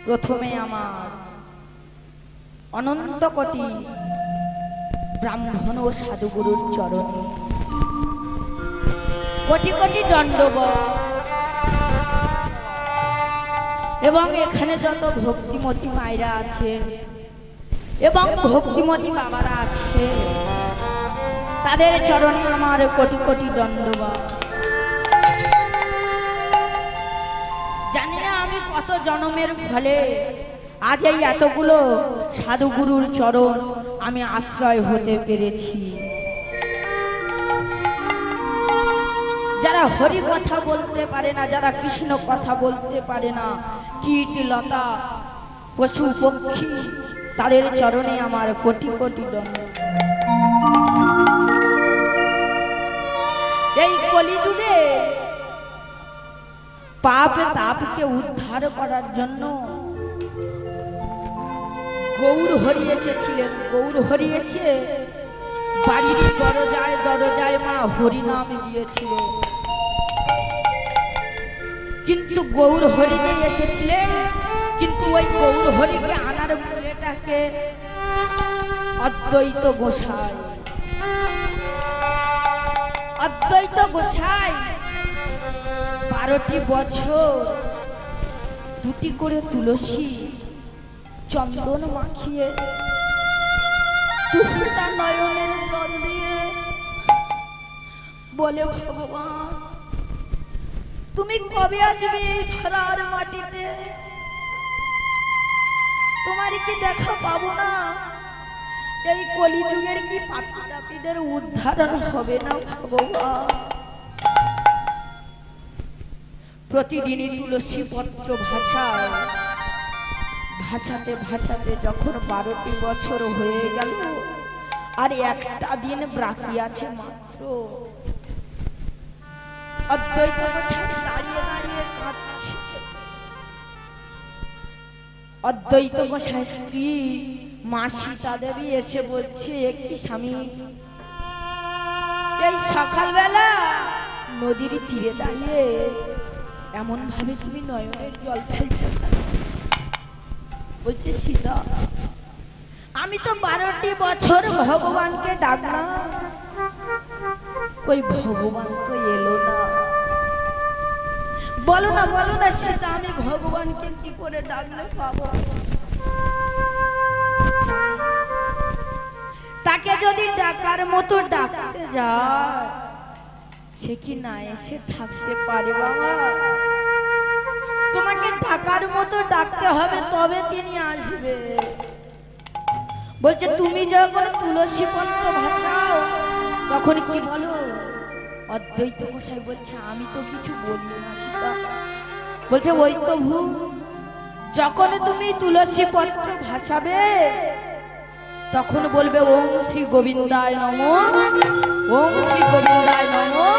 প্রথমে আমার অনন্ত কোটি ব্রাহ্মণ ও সাধুগুরুর চরণে কোটি কোটি দণ্ডবত এবং এখানে যত ভক্তিমতী মায়েরা আছে এবং ভক্তিমতী বাবারা আছে তাদের চরণে আমার কোটি কোটি দণ্ডবত। জানি না আমি কত জন্মের ফলে আজ এই এতগুলো সাধুগুরুর চরণ আমি আশ্রয় হতে পেরেছি। যারা হরি কথা বলতে পারে না, যারা কৃষ্ণ কথা বলতে পারে না, কীট লতা পশু পক্ষী তাদের চরণে আমার কোটি কোটি দণ্ড। এই কলিযুগে পাপ তাপকে উদ্ধার করার জন্য গৌর হরি এসেছিলেন। গৌর হরি এসে বাড়ির দরজায় দরজায় মা হরি নাম দিয়েছিলেন। কিন্তু গৌর হরি যে এসেছিলেন, কিন্তু ওই গৌর হরিকে আনার মূলেটাকে অদ্বৈত গোসাই। অদ্বৈত গোসাই 12টি বছর 2টি করে তুলসী চন্দন মাখিয়ে দুফোঁটা নয়নের জল দিয়ে বলে, ভগবান তুমি কবে আসবে এই ধরার মাটিতে? তোমার কি দেখা পাবো না? এই কলিযুগের কি পাপী তাপীদের উদ্ধার হবে না ভগবান? প্রতিদিনই তুলসী পত্র ভাষায় ভাষাতে ভাষাতে যখন 12টি বছর হয়ে গেল আর একটা দিন বাকি আছে মাত্র, অদ্বৈত গোসাই দাঁড়িয়ে দাঁড়িয়ে কাঁদছে। অদ্বৈত গোসাই স্ত্রী মা সীতা দেবী এসে বলছে, একটি স্বামী এই সকালবেলা নদীর তীরে দাঁড়িয়ে এমন ভাবে তুমি নয়নের জল ফেলছো? বলছে, সীতা আমি তো 12টি বছর ভগবানকে ডাকলাম, ওই ভগবান তো এলো না। বলো না বলো না সীতা, আমি ভগবানকে কি করে ডাকলে পাবো? তাকে যদি ডাকার মতো ডাকতে যায় সে কি না এসে থাকতে পারে? বাবা তোমাকে ডাকার মতো ডাকতে হবে তবে তিনি আসবে। বলছে, তুমি যখন তুলসী পত্র ভাষাও তখন কি বলো? অদ্বৈত গোসাই বলছে, আমি তো কিছু বলি না সীতা। বলছে, ওই তো ভুল, যখন তুমি তুলসী পত্র ভাষাবে তখন বলবে ওম শ্রী গোবিন্দায় নমঃ, ওম শ্রী গোবিন্দায় নমঃ,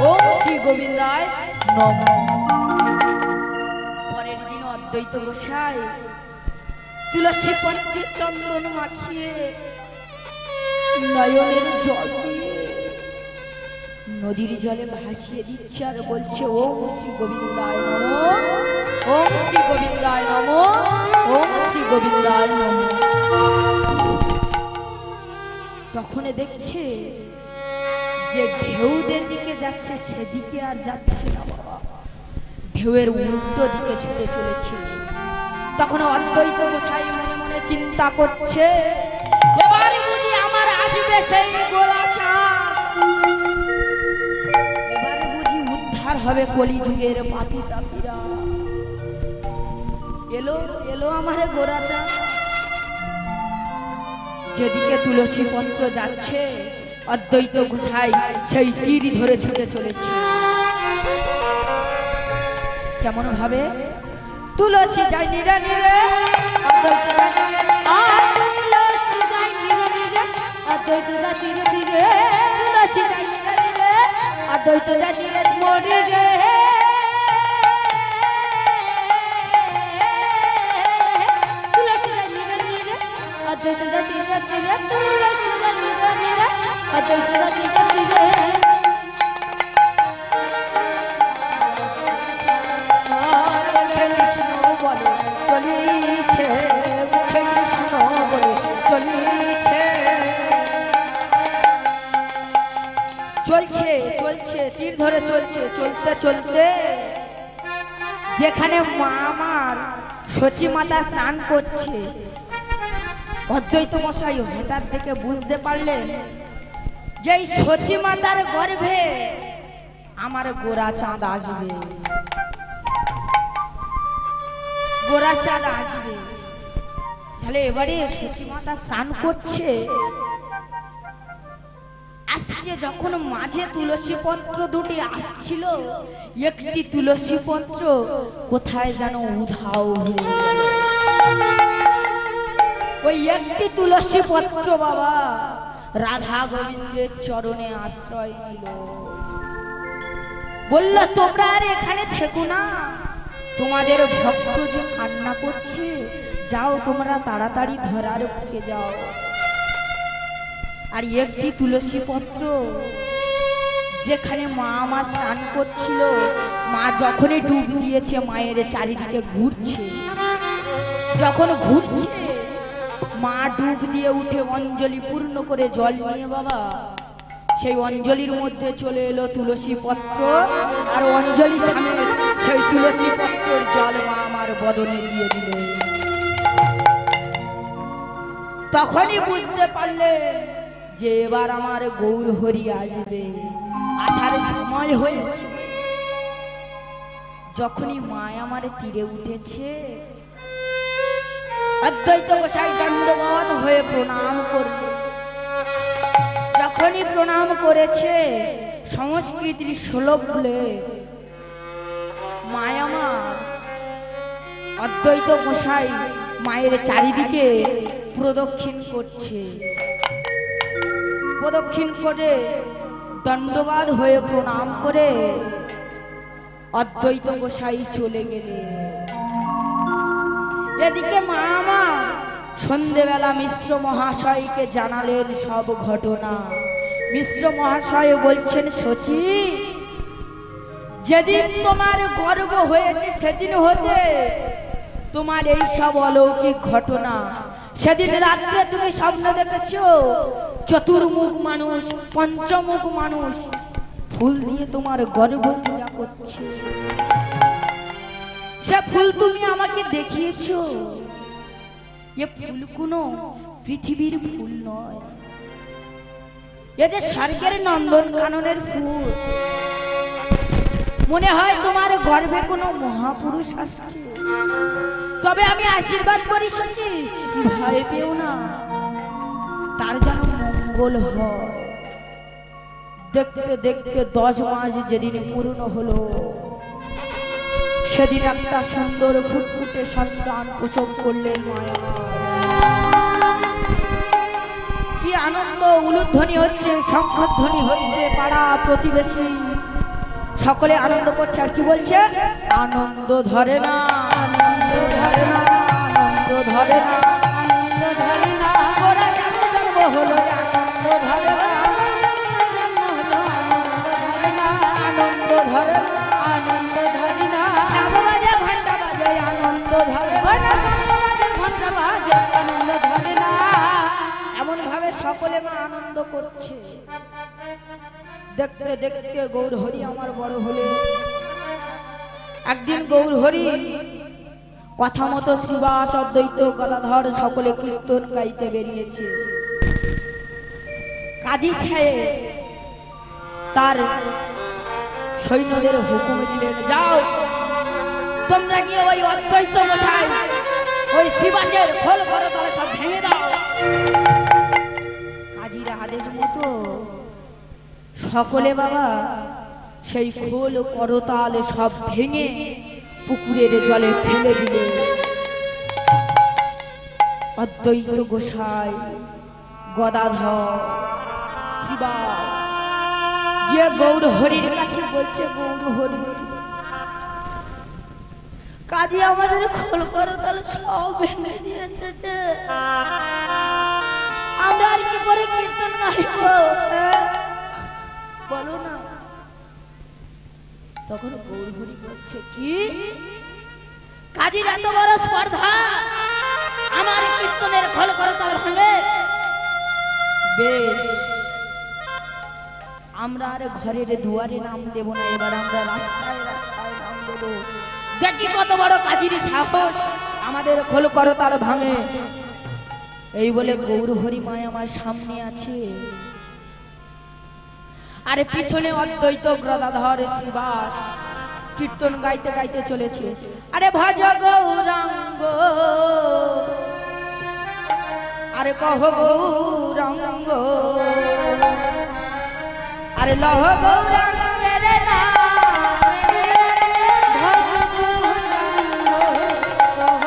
ওম শ্রী গোবিন্দায় নমঃ। পরের দিন অদ্বৈত গোসাই তুলসী পত্রে চন্দন মাখিয়ে নয়নের জল দিয়ে নদীর জলে ভাসিয়ে দিচ্ছে আর বলছে, ওম শ্রী গোবিন্দায় নমঃ, ওম শ্রী গোবিন্দায় নমঃ, ওম শ্রী গোবিন্দায় নমঃ। তখন দেখছে যে ঢেউ যেদিকে যাচ্ছে সেদিকে আর যাচ্ছে না বাবা, ঢেউয়ের উল্টো দিকে ছুটে চলেছে। তখন অদ্বৈত গোসাই মনে মনে চিন্তা করছে, এবারে বুঝি আমার আসবে সেই গোরাচাঁদ, এবারে বুঝি উদ্ধার হবে কলিযুগের পাপী তাপীরা। এলো এলো আমার গোরাচাঁদ। যেদিকে তুলসী পত্র যাচ্ছে অদ্বৈত গোসাই সেই তীর ধরে ছুটে চলেছে। কেমন ভাবে? তুলসী যায় নিরে নিরে, অদ্বৈত যায় নিরে নিরে, তুলসী যায় নিরে নিরে, অদ্বৈত যায় ধীরে ধীরে, তুলসী যায় নিরে নিরে, অদ্বৈত যায় ধীরে ধীরে। তুলসী যায় নিরে নিরে, অদ্বৈত যায় ধীরে ধীরে, তুলসী যায় নিরে নিরে, অদ্বৈত যায় ধীরে ধীরে। কৃষ্ণ বলে চলিছে মুখে কৃষ্ণ বলে চলিছে চলছে চলছে তীর ধরে চলছে চলতে চলতে যেখানে মা আমার সচি মাতা স্নান করছে অদ্বৈত মশাই হঠাৎ থেকে বুঝতে পারলেন যে এই সচি মাতার গর্ভে আমার গোরা চাঁদ আসবে গোরা চাঁদ আসবে তাহলে এবারে সচি মাতা স্নান করছে আসছে যখন মাঝে তুলসী পত্র দুটি আসছিল একটি তুলসী পত্র কোথায় যেন উধাও হয়ে গেল ওই একটি তুলসী পত্র বাবা রাধা গোবিন্দের চরণে আশ্রয় নিল বলল তোমরা আর এখানে থেকো না তোমাদের ভক্ত যে কান্না করছে যাও তোমরা তাড়াতাড়ি ধরার বুকে যাও আর একটি তুলসী পত্র যেখানে মা আমার স্নান করছিল মা যখনই ডুব দিয়েছে মায়ের চারিদিকে ঘুরছে যখন ঘুরছে মা ডুব দিয়ে উঠে অঞ্জলি পূর্ণ করে জল নিয়ে বাবা সেই অঞ্জলির মধ্যে চলে এলো তুলসী পত্র আর অঞ্জলি সমেত সেই তুলসী পত্রের জল মা আমার বদনে দিয়ে দিল তখনই বুঝতে পারলে যে এবার আমার গৌর হরি আসবে আসার সময় হয়েছে যখনই মা আমার তীরে উঠেছে অদ্বৈত গোসাই দণ্ডবত হয়ে প্রণাম করল যখনই প্রণাম করেছে সংস্কৃতির শ্লোক বলে মা আমার অদ্বৈত গোসাই মায়ের চারিদিকে প্রদক্ষিণ করছে প্রদক্ষিণ করে দণ্ডবাদ হয়ে প্রণাম করে অদ্বৈত গোসাই চলে গেলে এদিকে মা আমার সন্ধেবেলা মিশ্র মহাশয়কে জানালেন সব ঘটনা মিশ্র মহাশয় বলছেন সচি যেদিন তোমার গর্ব হয়েছে সেদিন হতে তোমার এই সব অলৌকিক ঘটনা সেদিন রাত্রে তুমি স্বপ্ন দেখেছো চতুর্মুখ মানুষ পঞ্চমুখ মানুষ ফুল দিয়ে তোমার গর্ব পূজা করছে সে ফুল তুমি আমাকে দেখিয়েছো এ ফুল কোনো পৃথিবীর ফুল নয় এতে স্বর্গের নন্দন কাননের ফুল মনে হয় তোমার গর্ভে কোনো মহাপুরুষ আসছে তবে আমি আশীর্বাদ করি সত্যি ভয় পেও না তার যেন মঙ্গল হয় দেখতে দেখতে 10 মাস যেদিন পূর্ণ হলো সেদিন একটা সুন্দর ফুটফুটে সন্তান প্রসব করলেন মায়া কি আনন্দ উলুধ্বনি হচ্ছে শঙ্খধ্বনি হচ্ছে পাড়া প্রতিবেশী সকলে আনন্দ করছে আর কি বলছে আনন্দ ধরে না আনন্দ ধরে না আনন্দ ধরে না আনন্দ ধরে না ওরা জন্ম হলো আনন্দ ধরে না আনন্দ ধরে না আনন্দ ধরে না সব বাজে ঘন্টা বাজে আনন্দ ধরে না সব বাজে ঘন্টা বাজে আনন্দ ধরে না এমন ভাবে সকলে মা আনন্দ করছে দেখতে দেখতে গৌর হরি আমার বড় হলে একদিন গৌর হরি কথা মতো শ্রীবাস অদ্বৈত গদাধর সকলে কীর্তন গাইতে বেরিয়েছে কাজী সাহেব তার সৈন্যদের হুকুম দিলেন যাও তোমরা গিয়ে ওই অদ্বৈত গোসাই ওই শ্রীবাসের খোল করতাল সব ভেঙে দাও কাজীর আদেশ মতো সকলে বাবা সেই খোল করতাল সব ভেঙে পুকুরের জলে ফেলে দিলে অদ্বৈত গোসাই গদাধর শিবাস গিয়ে গৌর হরির কাছে বলছে গৌর হরি কাজী আমাদের খোল করতাল সব ভেঙে দিয়েছে যে আমরা আর কি করে কীর্তন গাইব বলো না তখন গৌর হরি বলছে কি কাজীর এত বড় স্পর্ধা, আমার কীর্তনের খোল করতাল ভাঙে। বেশ, আমরা আর ঘরের দুয়ারে নাম দেব না, এবার আমরা রাস্তায় রাস্তায় নাম দেব। দেখি কত বড় কাজীর সাহস, আমাদের খোল করতাল ভাঙে। এই বলে গৌর হরি মায় আমার সামনে আছে, আরে পিছনে অদ্বৈত গদাধর শ্রীবাস কীর্তন গাইতে গাইতে চলেছে। আরে ভজ গৌরাঙ্গ, আরে কহ গৌরাঙ্গ, আরে লহ গৌরাঙ্গের নাম, ভজ গৌরাঙ্গ, কহ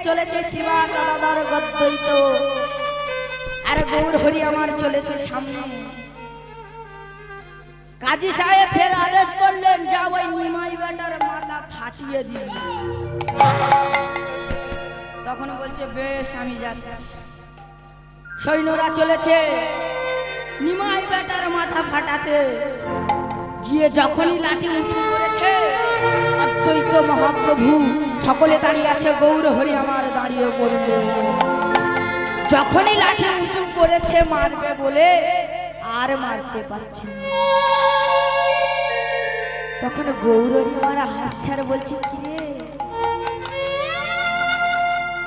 চলেছে শিবাস দাদার গদ্বৈত, আর গৌর হরি আমার চলেছে সামনে। কাজী সাহেব ফের আদেশ করলেন, যাও ওই নিমাই বেটার মাথা ফাটিয়ে দিবি। তখন বলছে বেশ আমি যাচ্ছি। সৈন্যরা চলেছে নিমাই বেটার মাথা ফাটাতে গিয়ে, যখনই লাঠি উঁচু করেছে অদ্বৈত মহাপ্রভু সকলে দাঁড়িয়ে আছে, গৌর হরি আমার দাঁড়িয়ে পড়বে। যখনই লাঠি উঁচু করেছে মারবে বলে আর মারতে পারছে না। তখন গৌর হরি আমার হাসছে আর বলছে, কিরে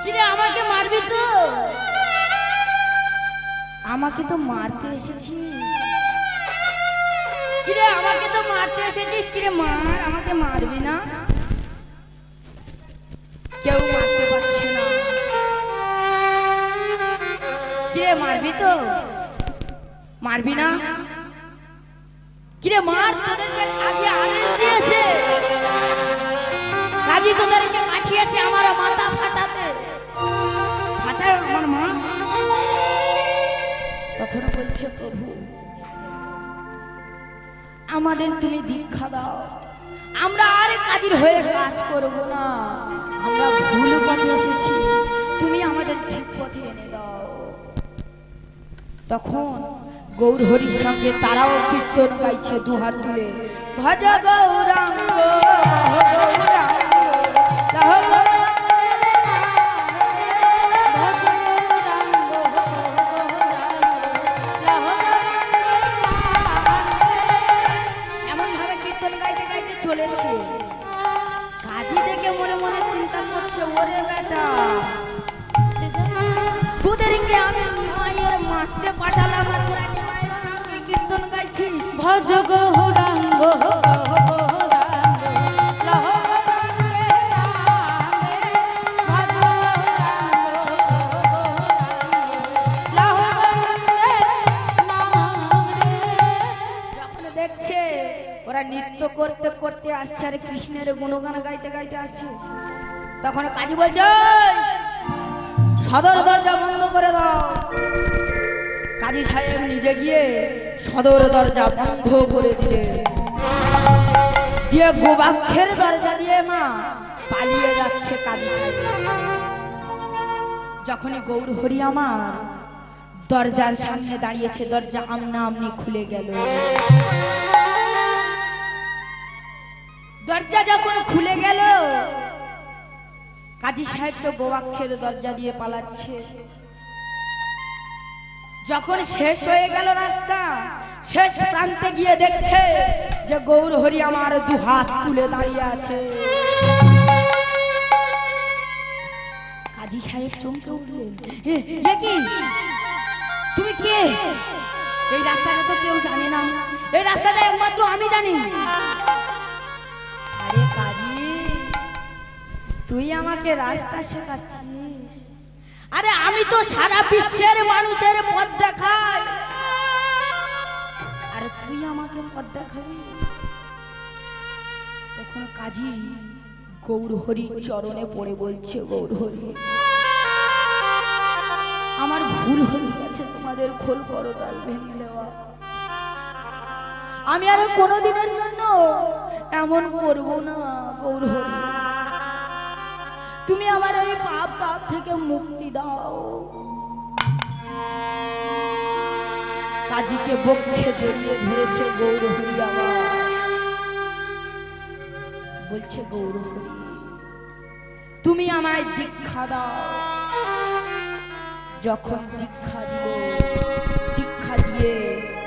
কিরে আমাকে মারবি তো? আমাকে তো মারতে এসেছিস, কিরে আমাকে তো মারতে এসেছিস, কিরে মার, আমাকে মারবি না? কেউ মারতে পারছে না। কিরে মারবি তো? মারবি না? কিরে মার, তোদেরকে কাজী আদেশ দিয়েছে, কাজী তোদেরকে পাঠিয়েছে আমার মাথা ফাটাতে, ফাটায় আমার মা। তখন বলছে, প্রভু আমাদের তুমি দীক্ষা দাও, আমরা আর কাজীর হয়ে কাজ করব না, আমরা ভুল পথে এসেছি, তুমি আমাদের ঠিক পথে এনে দাও। তখন গৌর হরির সঙ্গে তারাও কীর্তন গাইছে দুহাত তুলে, ভজ গৌরাঙ্গ এমন ভাবে কীর্তন গাইতে গাইতে চলেছে। কাজী দেখে মনে মনে চিন্তা করছে, ওরে বেটা তোদেরকে আমি মায়ের মারতে পাঠালাম আর তোরা মায়ের সঙ্গে কীর্তন গাইছিস। ভজ গৌরাঙ্গ যখন দেখছে ওরা নৃত্য করতে করতে আসছে আর কৃষ্ণের গুণগান গাইতে গাইতে আসছে, তখন কাজী বলছে, সদর দরজা বন্ধ করে দাও। কাজী সাহেব নিজে গিয়ে সদর দরজা বন্ধ করে দিলে, দিয়ে গোবাক্ষের দরজা দিয়ে মা পালিয়ে যাচ্ছে কাজী সাহেব। যখনই গৌর হরি আমার দরজার সামনে দাঁড়িয়েছে, দরজা আমনা আমনি খুলে গেল। দরজা যখন খুলে গেল, কাজী সাহেব তো গোবাক্ষের দরজা দিয়ে পালাচ্ছে। যখন শেষ হয়ে গেল রাস্তা, শেষ প্রান্তে গিয়ে দেখছে যে গৌর হরি আমার দু হাত তুলে দাঁড়িয়ে আছে। কাজী সাহেব চমকে উঠলেন, এ কি, তুমি কে? এই রাস্তাটা তো কেউ জানে না, এই রাস্তাটা একমাত্র আমি জানি। আরে কাজী, তুই আমাকে রাস্তা শেখাচ্ছিস? আরে আমি তো সারা বিশ্বের মানুষের পথ দেখাই, আরে তুই আমাকে পথ দেখাবি? তখন কাজী গৌর হরির চরণে পড়ে বলছে, গৌর হরি, আমার ভুল হয়ে গেছে, তোমাদের খোল করতাল ভেঙে দেওয়া। আমি আর কোনোদিনের জন্য এমন করব না গৌর হরি, তুমি আমার ওই পাপ পাপ থেকে মুক্তি দাও। কাজীকে বক্ষে জড়িয়ে ধরেছে গৌর হরি আমার, বলছে গৌর হরি, তুমি আমায় দীক্ষা দাও। যখন দীক্ষা দিল, দীক্ষা দিয়ে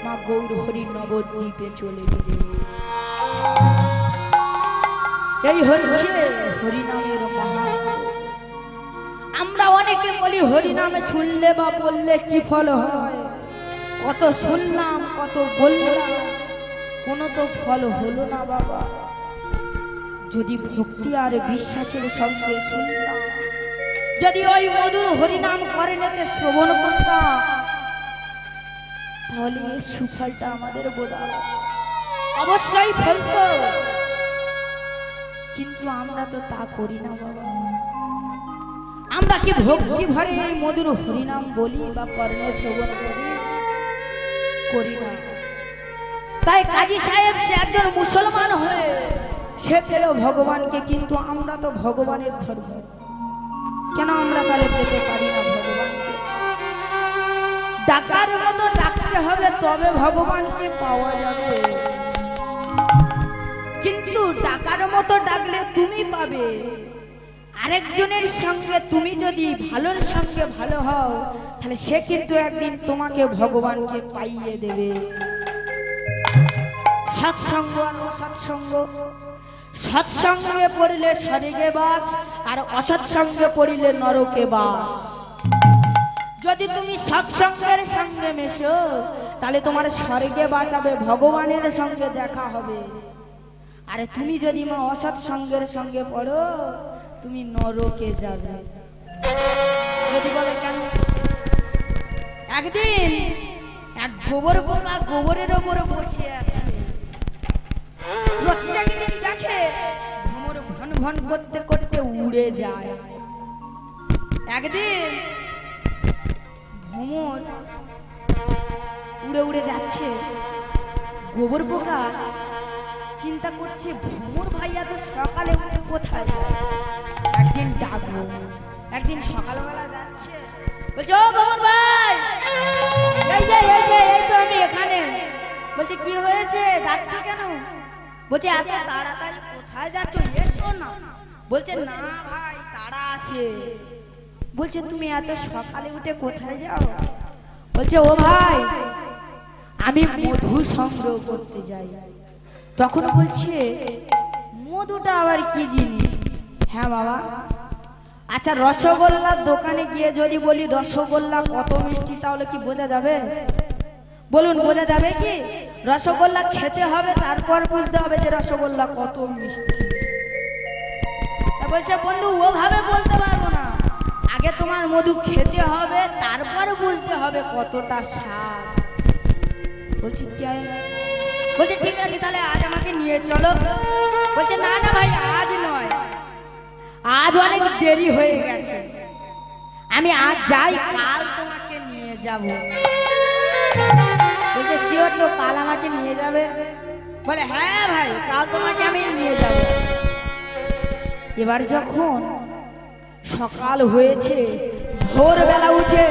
মা গৌর হরি নবদ্বীপে চলে গেলে। এই হচ্ছে হরিনামের মাহাত্ম্য। আমরা অনেকে বলি হরিনামে শুনলে বা বললে কি ফল হয়, কত শুনলাম কত বললাম, কোনো তো ফল হলো না বাবা। যদি ভক্তি আর বিশ্বাসের সঙ্গে শুনতাম, যদি ওই মধুর হরিনাম করেনেতে শ্রবণ করতাম, তাহলে এই সুফলটা আমাদের বোধা অবশ্যই ফলত। কিন্তু আমরা তো তা করি না বাবা। আমরা কি ভক্তি ভরে এই মধুর হরিনাম বলি বা কর্ণে শ্রবণ করি না? তাই কাজী সাহেব সে একজন মুসলমান হয়ে সে পেল ভগবানকে, কিন্তু আমরা তো ভগবানের ধর্ম, কেন আমরা তাহলে পেতে পারি না ভগবানকে? ডাকার মতো ডাকতে হবে, তবে ভগবানকে পাওয়া যাবে। কিন্তু ডাকার মতো ডাকলে তুমি পাবে, আরেকজনের সঙ্গে তুমি যদি ভালোর সঙ্গে ভালো হও, তাহলে সে কিন্তু একদিন তোমাকে ভগবানকে পাইয়ে দেবে। সৎসঙ্গ আর অসৎসঙ্গ, সৎসঙ্গে পড়িলে স্বর্গে বাস, আর অসৎসঙ্গে পড়িলে নরকে বাস। যদি তুমি সৎসঙ্গের সঙ্গে মেশো, তাহলে তোমার স্বর্গে বাঁচাবে, ভগবানের সঙ্গে দেখা হবে। আরে তুমি যদি মা অসৎসঙ্গের সঙ্গে পড়ো, তুমি নরকে যাবে। যদি বলে কেন? একদিন এক গোবর পোকা গোবরের ওপরে বসে আছে, প্রত্যেক দিন দেখে ভ্রমর ভন ভন করতে করতে উড়ে যায়। একদিন ভ্রমর উড়ে উড়ে যাচ্ছে, গোবর পোকা চিন্তা করছে ভ্রমর ভাইয়া তো সকালে উঠে কোথায় যায়, একদিন ডাকবো। একদিন সকালবেলা যাচ্ছে, বলছে ও গোবর ভাই, এই তো আমি এখানে। বলছে কি হয়েছে, ডাকছো কেন? বলছে এত তাড়াতাড়ি কোথায় যাচ্ছ, এসো না। বলছে না ভাই, তাড়া আছে। বলছে তুমি এত সকালে উঠে কোথায় যাও? বলছে ও ভাই, আমি মধু সংগ্রহ করতে যাই। তখন বলছে মধুটা আবার কি জিনিস? হ্যাঁ বাবা, আচ্ছা রসগোল্লার দোকানে গিয়ে যদি বলি রসগোল্লা কত মিষ্টি, তাহলে কি বোঝা যাবে? বলুন বোঝা যাবে কি? রসগোল্লা খেতে হবে, তারপর বুঝতে হবে যে রসগোল্লা কত মিষ্টি। বলছে বন্ধু ওভাবে বলতে পারবো না, আগে তোমার মধু খেতে হবে, তারপর বুঝতে হবে কতটা স্বাদ। বলছি কি? বলছে ঠিক আছে, তাহলে আজ আমাকে নিয়ে চলো। বলছে না না ভাই, আজ নয়, আজ অনেক দেরি হয়ে গেছে, আমি আজ যাই, কাল তোমাকে নিয়ে যাব। বলছে শিওর তো, কাল আমাকে নিয়ে যাবে? বলে হ্যাঁ ভাই, কাল তোমাকে আমি নিয়ে যাব। এবার যখন সকাল হয়েছে, ভোরবেলা উঠে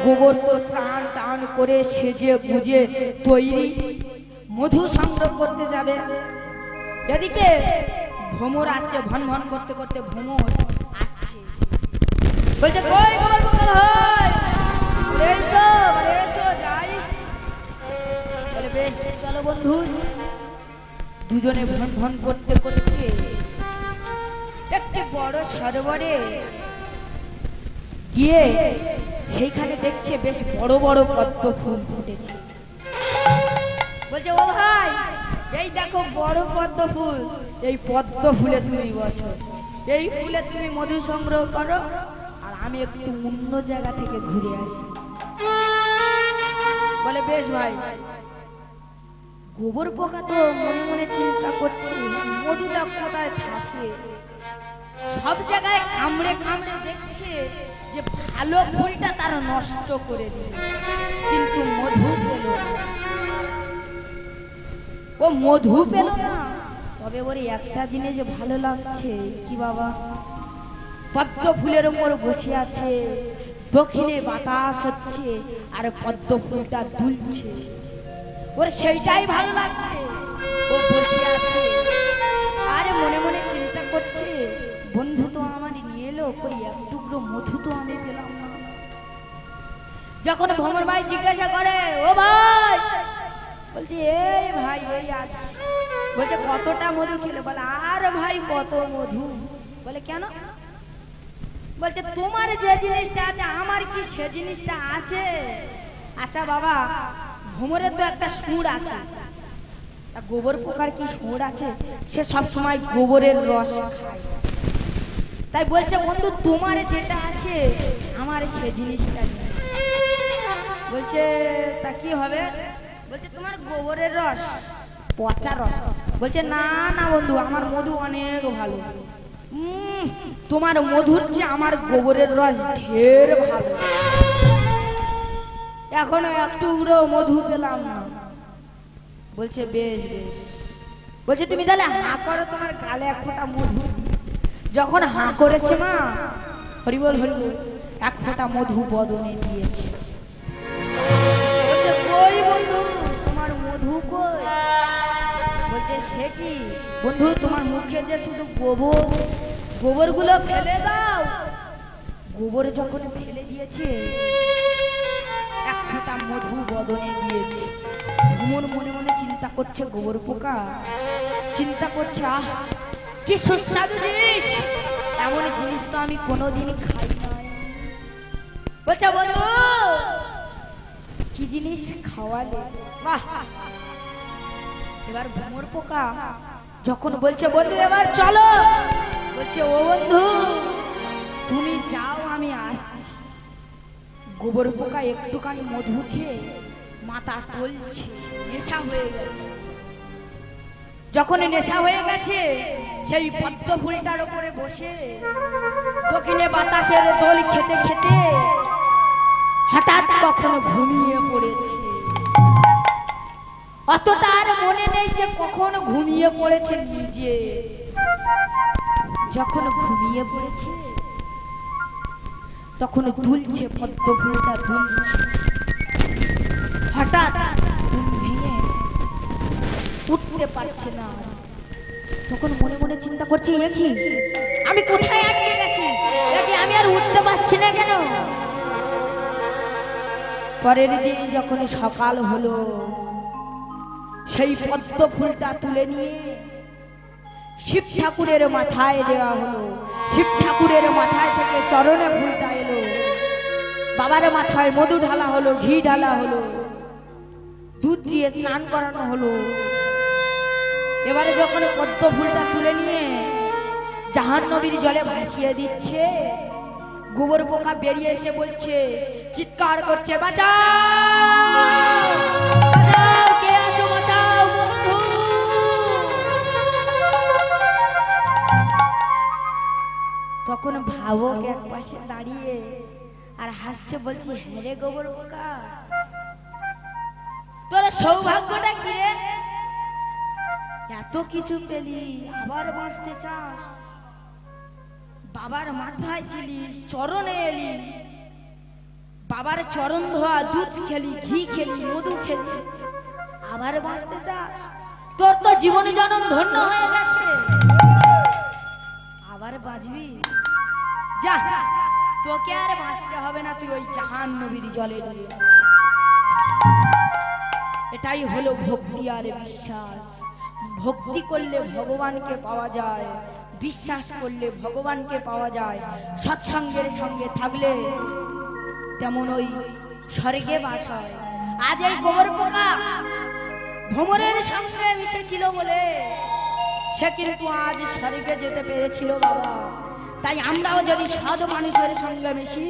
গোবর তো স্নান টান করে সেজে গুজে তৈরি মধু সংগ্রহ করতে যাবে। এদিকে ভ্রমর আসছে, ভন ভন করতে করতে ভ্রমর আসছে, বলছে কই গোবর পোকা ভাই, এই তো এসো যাই। বলে বেশ চলো বন্ধু। দুজনে ভন ভন করতে করতে একটি বড় সরোবরে গিয়ে সেইখানে দেখছে বেশ বড় বড় পদ্ম ফুল ফুটেছে। বলছে ও ভাই, এই দেখো বড় পদ্ম ফুল, এই পদ্ম ফুলে তুমি বসো, এই ফুলে তুমি মধু সংগ্রহ করো, আর আমি একটু অন্য জায়গা থেকে ঘুরে আসি। বলে বেশ ভাই। গোবর পোকা তো মনে মনে চিন্তা করছে মধুটা কোথায় থাকে, সব জায়গায় কামড়ে কামড়ে দেখছে যে ভালো ফুলটা তার নষ্ট করে দিল, কিন্তু মধু পেল না। ও মধু পেল না, তবে ওর একটা জিনিস ভালো লাগছে কি বাবা, পদ্ম ফুলের উপর বসে আছে, দক্ষিণে বাতাস হচ্ছে আর পদ্ম ফুলটা দুলছে, ওর সেইটাই ভালো লাগছে। ও বসে আছে আরে মনে মনে চিন্তা করছে বন্ধু তো আমার নিয়ে এলো, কই এক টুকরো মধু তো আমি পেলাম না। যখন ভ্রমর ভাই জিজ্ঞাসা করে ও ভাই, বলছে এই ভাই এই আছে। বলছে কতটা মধু খেলে? বলে আর ভাই কত মধু। বলে কেন? বলছে তোমার যে জিনিসটা আছে আমার কি সে জিনিসটা আছে? আচ্ছা বাবা, ভ্রমরের তো একটা সুর আছে, তা গোবর পোকার কি সুর আছে? সে সব সময় গোবরের রস খায়, তাই বলছে বন্ধু তোমার যেটা আছে আমার সে জিনিসটা নেই। বলছে তা কি হবে? বলছে তোমার গোবরের রস পচা রস। বলছে না না বন্ধু, আমার মধু অনেক ভালো। তোমার মধুর চেয়ে আমার গোবরের রস ঢের ভালো, এখনো একটু মধু পেলাম না। বলছে বেশ বেশ। বলছে তুমি তাহলে হাঁ করো, তোমার গালে এক ফোঁটা মধু। যখন হাঁ করেছে মা, হরিবল হরিবল, এক ফোঁটা মধু বদনে দিয়েছে। বলছে কই বন্ধু তোমার মধু কই? বলছে সে কি বন্ধু, তোমার মুখে যে শুধু গোবর, গোবরগুলো ফেলে দাও। গোবর যখন ফেলে দিয়েছে এক ফোঁটা মধু বদনে দিয়েছে। ভ্রমর মনে মনে চিন্তা করছে, গোবর পোকা চিন্তা করছে আহ কি সুস্বাদু জিনিস, এমন জিনিস তো আমি কোনোদিন খাই নাই। বলছে বন্ধু কি জিনিস খাওয়ালে? বাহ। এবার ভ্রমর পোকা যখন বলছে বন্ধু এবার চলো, বলছে ও বন্ধু তুমি যাও আমি আসছি। গোবর পোকা একটুখানি মধু খেয়ে মাথা টলছে, নেশা হয়ে গেছে। যখন নেশা হয়ে গেছে সেই পদ্ম ফুলটার উপরে বসে দক্ষিণে বাতাসের দোল খেতে খেতে হঠাৎ কখনো ঘুমিয়ে পড়েছে। অতটা আর মনে নেই যে কখন ঘুমিয়ে পড়েছে নিজে। যখন ঘুমিয়ে পড়েছে তখন দুলছে পদ্ম ফুলটা, দুলছে। হঠাৎ ঘুম ভেঙে উঠতে পারছে না। তখন মনে মনে চিন্তা করছে এ কি, আমি কোথায় আটকে গেছি, আমি আর উঠতে পারছি না কেন? পরের দিন যখন সকাল হলো, সেই পদ্ম ফুলটা তুলে নিয়ে শিব ঠাকুরের মাথায় দেওয়া হলো। শিব ঠাকুরের মাথায় থেকে চরণে ফুলটা এলো, বাবার মাথায় মধু ঢালা হলো, ঘি ঢালা হলো, দুধ দিয়ে স্নান করানো হলো। এবারে যখন পদ্ম ফুলটা তুলে নিয়ে জাহান্নবীর জলে ভাসিয়ে দিচ্ছে, গোবর পোকা বেরিয়ে এসে বলছে, চিৎকার করছে বাঁচাও বাঁচাও, কে আছো বাঁচাও বন্ধু। তখন ভাবক এক পাশে দাঁড়িয়ে আর হাসছে, বলছি হ্যাঁ রে গোবর পোকা, তোর সৌভাগ্যটা কি রে, এত কিছু পেলি আবার বাঁচতে চাস, বাবার মাথায় ছিলিস, চরণে এলি, বাবার চরণ ধোয়া, দুধ খেলি, ঘি খেলি, মধু খেলি, আবার বাঁচতে চাস? তোর তো জীবন জনম ধন্য হয়ে গেছে, আবার বাঁচবি? যা, তোকে আর বাঁচতে হবে না, তুই ওই জাহান্নবীর জলে ডুবে। এটাই হলো ভক্তি আর বিশ্বাস। ভক্তি করলে ভগবানকে পাওয়া যায়, বিশ্বাস করলে ভগবানকে পাওয়া যায়। সৎসঙ্গের সঙ্গে থাকলে তেমন ওই স্বর্গে বাস হয়। আজ এই গোবর পোকা ভ্রমরের সঙ্গে মিশেছিল বলে সে কিন্তু আজ স্বর্গে যেতে পেরেছিল বাবা। তাই আমরাও যদি সৎ মানুষের সঙ্গে মিশি,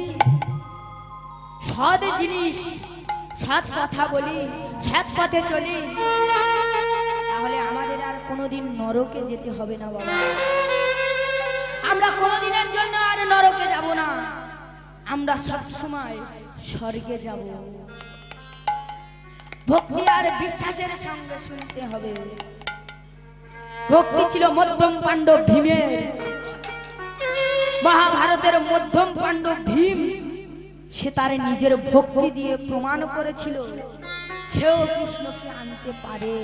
সৎ জিনিস, সৎ কথা বলি, সৎ পথে চলি, তাহলে আমাদের আর কোনোদিন নরকে যেতে হবে না বাবা। আমরা কোনোদিনের জন্য আর নরকে যাব না, আমরা সব সময় স্বর্গে যাব। ভক্তি আর বিশ্বাসের সঙ্গে শুনতে হবে। ভক্তি ছিল মধ্যম পাণ্ডব ভীমের। মহাভারতের মধ্যম পাণ্ডব ভীম, সে তার নিজের ভক্তি দিয়ে প্রমাণ করেছিল সেও কৃষ্ণকে আনতে পারে।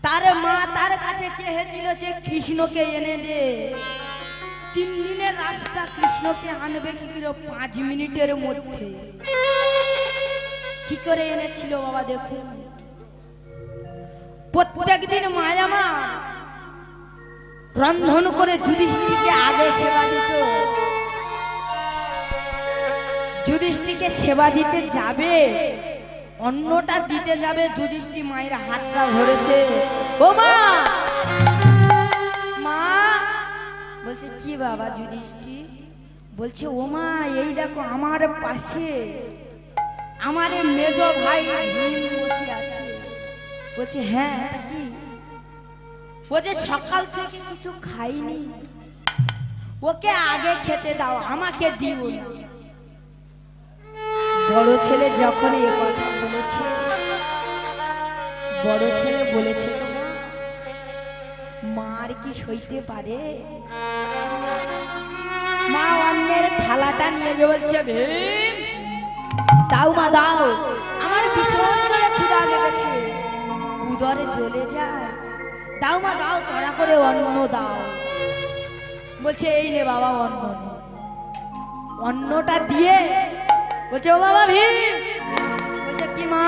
তার মা তার কাছে চেয়েছিল যে কৃষ্ণকে এনে দে। 3 দিনের রাস্তা, কৃষ্ণকে আনবে কি করে 5 মিনিটের মধ্যে। কি করে এনেছিল বাবা দেখুন। প্রত্যেকদিন মায়া মা রন্ধন করে যুধিষ্ঠিরকে আগে সেবা দিত। যুধিষ্ঠিরকে সেবা দিতে যাবে, অন্নটা দিতে যাবে, যুধিষ্ঠির মায়ের হাতটা ধরেছে। ও মা, মা বলছে কি বাবা? যুধিষ্ঠির বলছে ও মা, এই দেখো আমার পাশে আমার মেজ ভাই ভীম বসে আছে। বলছে হ্যাঁ কি? বলছে সকাল থেকে কিছু খাইনি, ওকে আগে খেতে দাও, আমাকে দিও না। বড় ছেলে যখন এ কথা বলেছে, বড় ছেলে বলেছে মার কি সইতে পারে? মা অন্যের থালাটা নিয়ে গিয়ে বলছে ভীম দাও মা দাও, আমার ভীষণ করে ক্ষুধা লেগেছে, উদরে জ্বলে যায়, দাও মা দাও, তাড়া করে অন্ন দাও। বলছে এই নে বাবা অন্ন। অন্নটা দিয়ে বলছে ও বাবা ভীম। বলছে কি মা?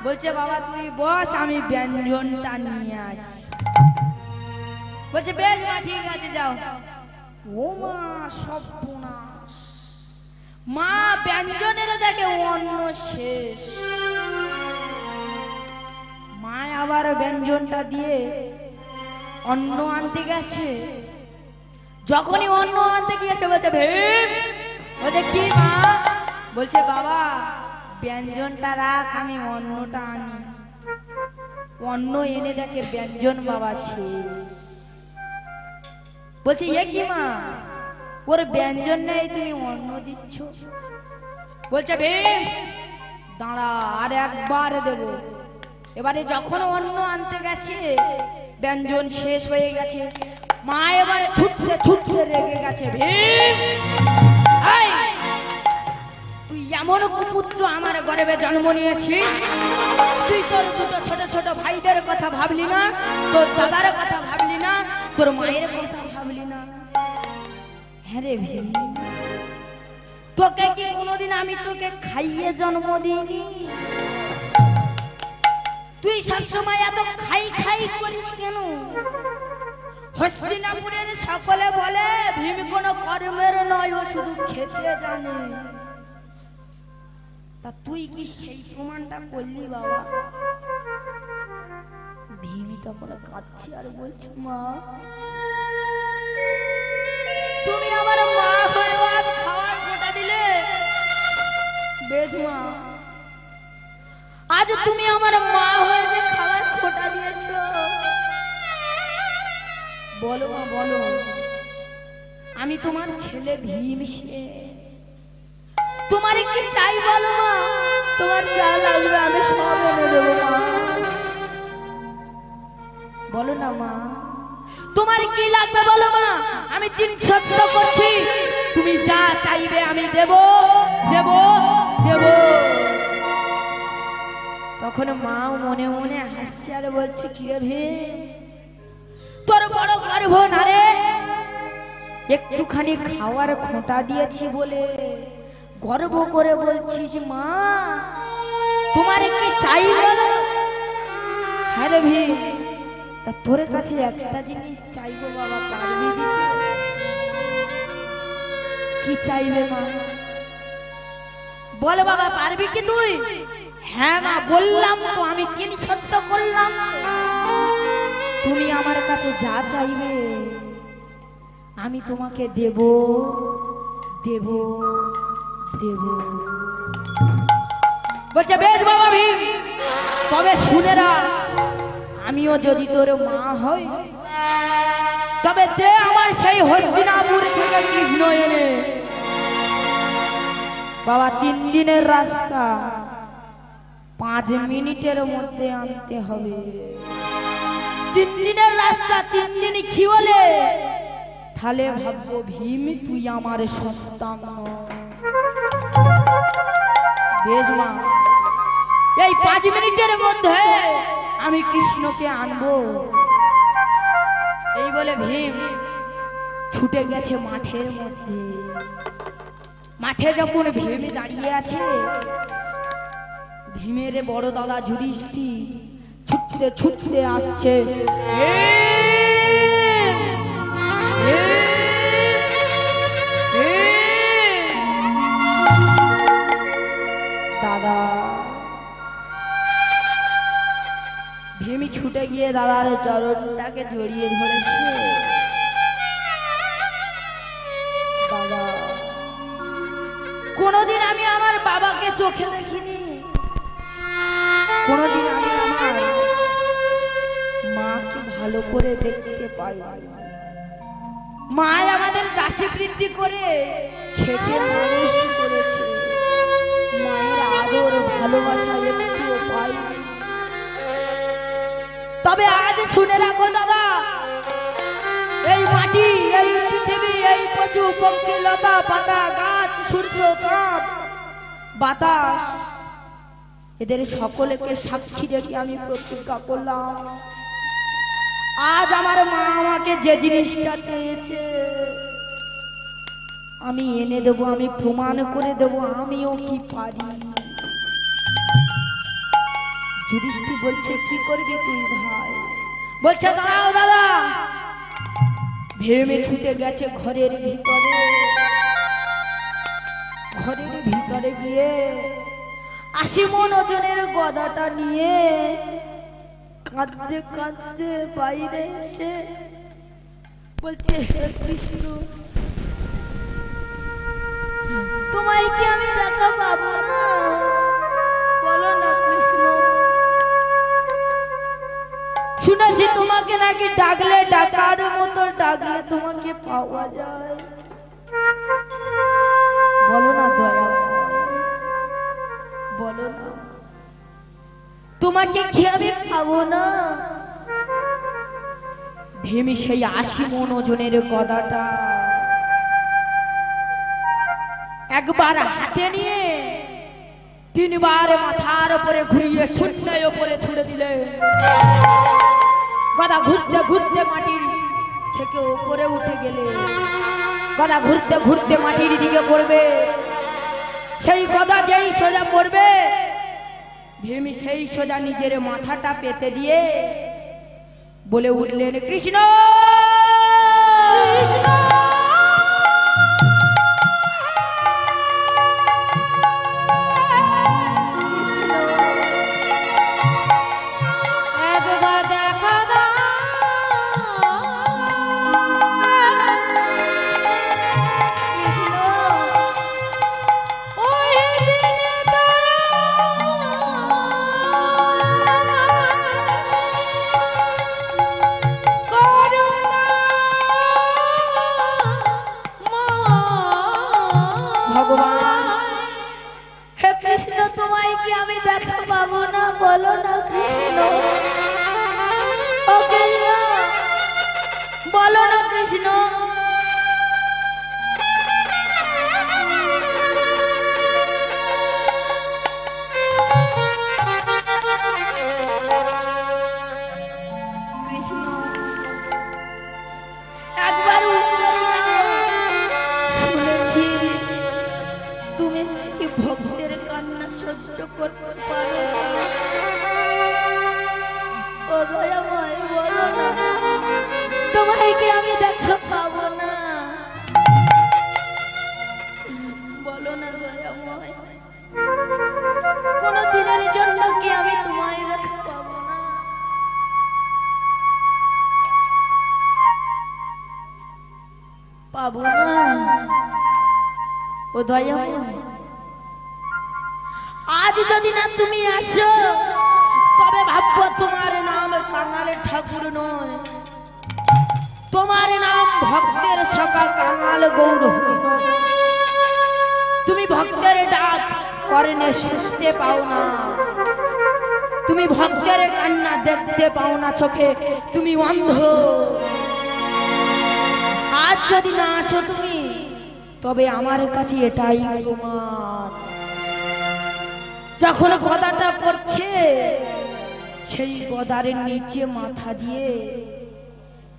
বলছে বাবা তুই বস, আমি ব্যঞ্জনটা নিয়ে আসি। বলছে বেশ মা, ঠিক আছে যাও। ও মা সর্বনাশ, মা ব্যঞ্জনের দেখে অন্ন শেষ। মা আবার ব্যঞ্জনটা দিয়ে অন্ন আনতে গেছে। যখনই অন্ন আনতে গিয়েছে বলছে ভীম। বলছে কি মা? বলছে বাবা ব্যঞ্জনটা রাখ, আমি অন্নটা আনি। অন্ন এনে দেখে ব্যঞ্জন বাবা শেষ। বলছে এ কি মা, ওর ব্যঞ্জন নেই, তুমি অন্ন দিচ্ছ? বলছে ভীম দাঁড়া, আর একবার দেব। এবারে যখন অন্ন আনতে গেছে ব্যঞ্জন শেষ হয়ে গেছে। মা এবারে ছুটতে ছুটতে রেগে গেছে। ভীম তুই এমন কুপুত্র আমার গর্ভে জন্ম নিয়েছিস, তুই তোর দুটো ছোট ছোট ভাইদের কথা ভাবলি না, তোর দাদার কথা ভাবলি না, তোর মায়ের কথা ভাবলি না? হ্যাঁ রে ভীম, তোকে কি কোনোদিন আমি তোকে খাইয়ে জন্ম দিইনি? তুই সবসময় এত খাই খাই করিস কেন? হস্তিনাপুরের সকলে বলে ভীম কোনো কর্মের নয়, ও শুধু খেতে জানে। তা তুই কি সেই প্রমাণটা করলি বাবা? ভীম তখন কাঁদছে আর বলছে মা তুমি আমার মা হয়ে আজ খাওয়ার কোটা দিলে। বেশ মা, আজ তুমি আমার মা হয়ে যে খাওয়ার কোটা দিয়েছ, বলো মা বলো, আমি তোমার ছেলে ভীম, সে তোমার কি চাই বলো মা, তোমার যা লাগবে আমি সব এনে দেবো মা। বলো না মা, তোমার কি লাগবে বলো মা, আমি 3 সত্য করছি তুমি যা চাইবে আমি দেব দেব দেব। তখন মাও মনে মনে হাসছে আর বলছে, কিরে ভীম, তোর বড় গর্ব না রে? একটুখানি খাওয়ার খোঁটা দিয়েছি বলে গর্ব করে বলছিস মা তোমার কি চাইবে? হ্যাঁ রে ভীম, তা তোর কাছে একটা জিনিস চাইবো বাবা, পারবি দিতে? কি চাইবে মা? বল বাবা, পারবি কি তুই? হ্যাঁ মা, বললাম তো, আমি 3 সত্য করলাম। তুমি আমার কাছে যা চাইবে আমি তোমাকে দেব দেব দেব। বলছে বেশ বাবা ভীম, তবে শুনে রাখ, আমিও যদি তোর মা হই তবে দে আমার সেই হস্তিনাপুর থেকে কৃষ্ণ এনে। বাবা 3 দিনের রাস্তা 5 মিনিটের মধ্যে আনতে হবে। 3 দিনের রাস্তা 3 দিন কি বলে? তাহলে ভাববো ভীম তুই আমার সন্তান। বেশ মা, এই 5 মিনিটের মধ্যে আমি কৃষ্ণকে আনবো। এই বলে ভীম ছুটে গেছে মাঠের মধ্যে। মাঠে যখন ভীম দাঁড়িয়ে আছে, ভীমের বড় দাদা যুধিষ্ঠির ছুটতে ছুটতে আসছে। দাদা, ভীমি ছুটে গিয়ে দাদার চরণটাকে জড়িয়ে ধরেছে। দাদা, কোনদিন আমি আমার বাবাকে চোখে দেখিনি, কোনদিন আমি আমার মাকে ভালো করে দেখতে পাই। মা আমাদের দাসী বৃদ্ধি করে খেটে মানুষ করেছে, মায়ের আদর ভালোবাসা একটুও পাই। তবে আজ শুনে রাখো দাদা, এই মাটি, এই পৃথিবী, এই পশু পক্ষী, লতা পাতা, গাছ, সূর্য, চাঁদ, বাতাস, এদের সকলকে সাক্ষী রেখে আমি প্রতিজ্ঞা করলাম, আজ আমার মা আমাকে যে জিনিসটা চেয়েছে আমি এনে দেবো, আমি প্রমাণ করে দেবো আমিও কি পারি। যুধিষ্ঠির বলছে, কি করবি তুই ভাই? বলছে, দাঁড়াও দাদা। ভেমে ছুটে গেছে ঘরের ভিতরে। ঘরের ভিতরে গিয়ে 80 মণ ওজনের গদাটা নিয়ে কাঁদতে কাঁদতে বাইরে এসে বলছে, হে কৃষ্ণ, তোমায় কি আমি দেখা পাবো না? বলো না কৃষ্ণ, শুনেছি তোমাকে নাকি ডাকলে, ডাকার মতো ডাকলে তোমাকে পাওয়া যায়। বলো না দয়া, বলো না, তোমাকে কি আমি পাবো না? ভীমি সেই 80 মণ ওজনের গদাটা একবার হাতে নিয়ে 3 বার মাথার উপরে ঘুরিয়ে শূন্যের উপরে ছুড়ে দিলে গদা ঘুরতে ঘুরতে মাটির থেকে উপরে উঠে গেলে গদা ঘুরতে ঘুরতে মাটির দিকে পড়বে। সেই গদা যেই সোজা পড়বে, ভীমি সেই সোজা নিজের মাথাটা পেতে দিয়ে বলে উঠলেন, কৃষ্ণ কৃষ্ণ। করুণ সহ্য করতে পারো না। ও দয়াময় বলো না, তোমায় কি আমি দেখা পাবো না? বলো না দয়াময়, কোনো দিনের জন্য কি আমি তোমায় দেখা পাবো না? পাবো না। ও দয়াময়, আজ যদি না তুমি আসো তবে ভাববো তোমার নাম কাঙালের ঠাকুর নয়, তোমার নাম ভক্তের সখা কাঙাল গৌর। তুমি ভক্তের ডাক কর্ণে শুনতে পাও না, তুমি ভক্তের কান্না দেখতে পাও না চোখে, তুমি অন্ধ। আজ যদি না আসো তুমি তবে আমার কাছে এটাই প্রমাণ। যখন গদাটা পড়ছে সেই গদার নিচে মাথা দিয়ে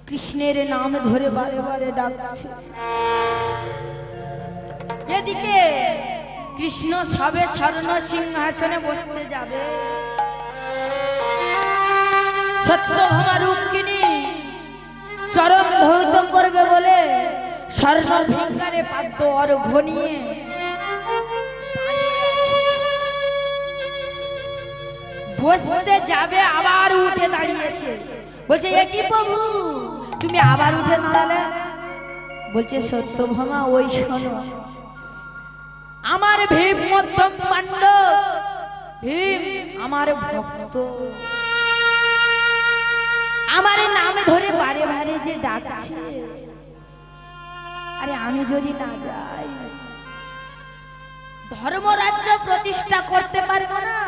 কৃষ্ণের নাম ধরে বারে বারে ডাকছে। এদিকে কৃষ্ণ সবে স্বর্ণ সিংহাসনে বসতে যাবে, সত্যভামা রুক্মিণী চরণ ধৌত করবে বলে স্বর্ণ ভিঙ্গারে পাদ্য অর্ঘ্য নিয়ে বসতে যাবে, আবার উঠে দাঁড়িয়েছে। বলছে এ কি প্রভু, তুমি আবার উঠে দাঁড়ালে? বলছে সত্যভামা ওই শোনো, আমার ভীম মধ্যম পাণ্ডব, ভীম আমার ভক্ত, আমার নাম ধরে বারে বারে যে ডাকছে, আরে আমি যদি না যাই ধর্মরাজ্য প্রতিষ্ঠা করতে পারবো না,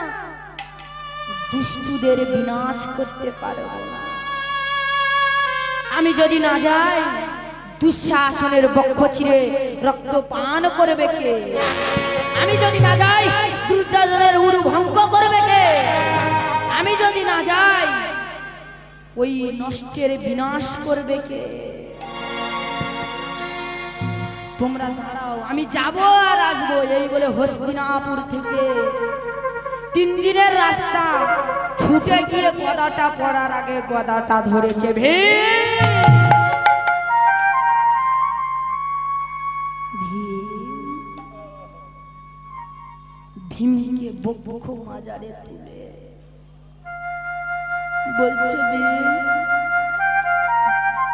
দুষ্টুদের বিনাশ করতে পারবো না। আমি যদি না যাই দুঃশাসনের বক্ষ চিরে রক্ত পান করবে কে? আমি যদি না যাই দুর্যোধনের উরু ভঙ্গ করবে কে? আমি যদি না যাই ওই নষ্টের বিনাশ করবে কে? তোমরা দাঁড়াও, আমি যাব আর আসবো। এই বলে হস্তিনাপুর থেকে 3 দিনের রাস্তা ছুটে গিয়ে গদাটা পড়ার আগে গদাটা ধরেছে ভীমকে বক্ষ মাজারে তুলে বলছে ভীম,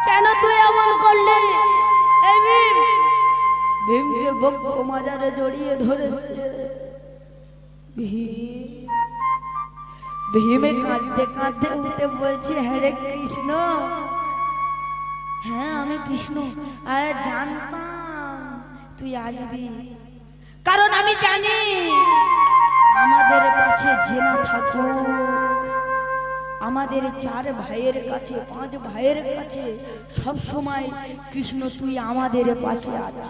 কেন তুই এমন করলি? এই ভীম, ভীমকে বক্ষ মাজারে জড়িয়ে ধরেছে। ভীমে কাঁদতে কাঁদতে উঠে বলছে, হরে কৃষ্ণ। হ্যাঁ আমি কৃষ্ণ, আরে জানতাম তুই আসবি, কারণ আমি জানি আমাদের পাশে যে না থাকুক, আমাদের 4 ভাইয়ের কাছে 5 ভাইয়ের কাছে সব সময় কৃষ্ণ তুই আমাদের পাশে আছিস।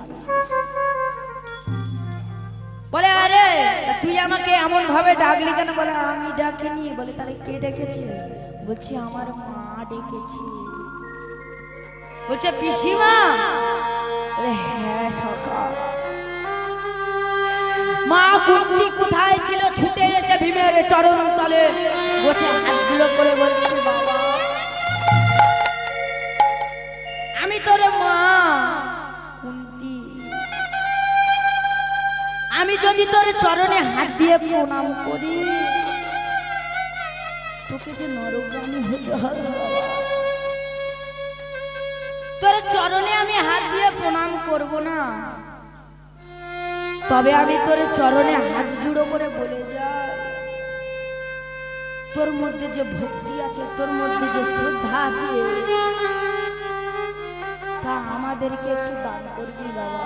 বলে আরে তুই আমাকে এমন ভাবে ডাকলি কেন? বলে আমি ডাকিনি। বলে তাহলে কে ডেকেছে? বলছি আমার মা ডেকেছে। বলছে পিসিমা? বলে হ্যাঁ সখা। মা কুন্তি কোথায় ছিল? ছুটে এসে ভীমের চরণ তলে বসে হাতগুলো করে বলছে, বাবা আমি তোর মা কুন্তি, আমি যদি তোর চরণে হাত দিয়ে প্রণাম করি তোকে যে নরকগামী হতে হবে। তোর চরণে আমি হাত দিয়ে প্রণাম করব না, তবে আমি তোর চরণে হাত জুড়ো করে বলে যাই, তোর মধ্যে যে ভক্তি আছে, তোর মধ্যে যে শ্রদ্ধা আছে, তা আমাদেরকে একটু দান করবি বাবা।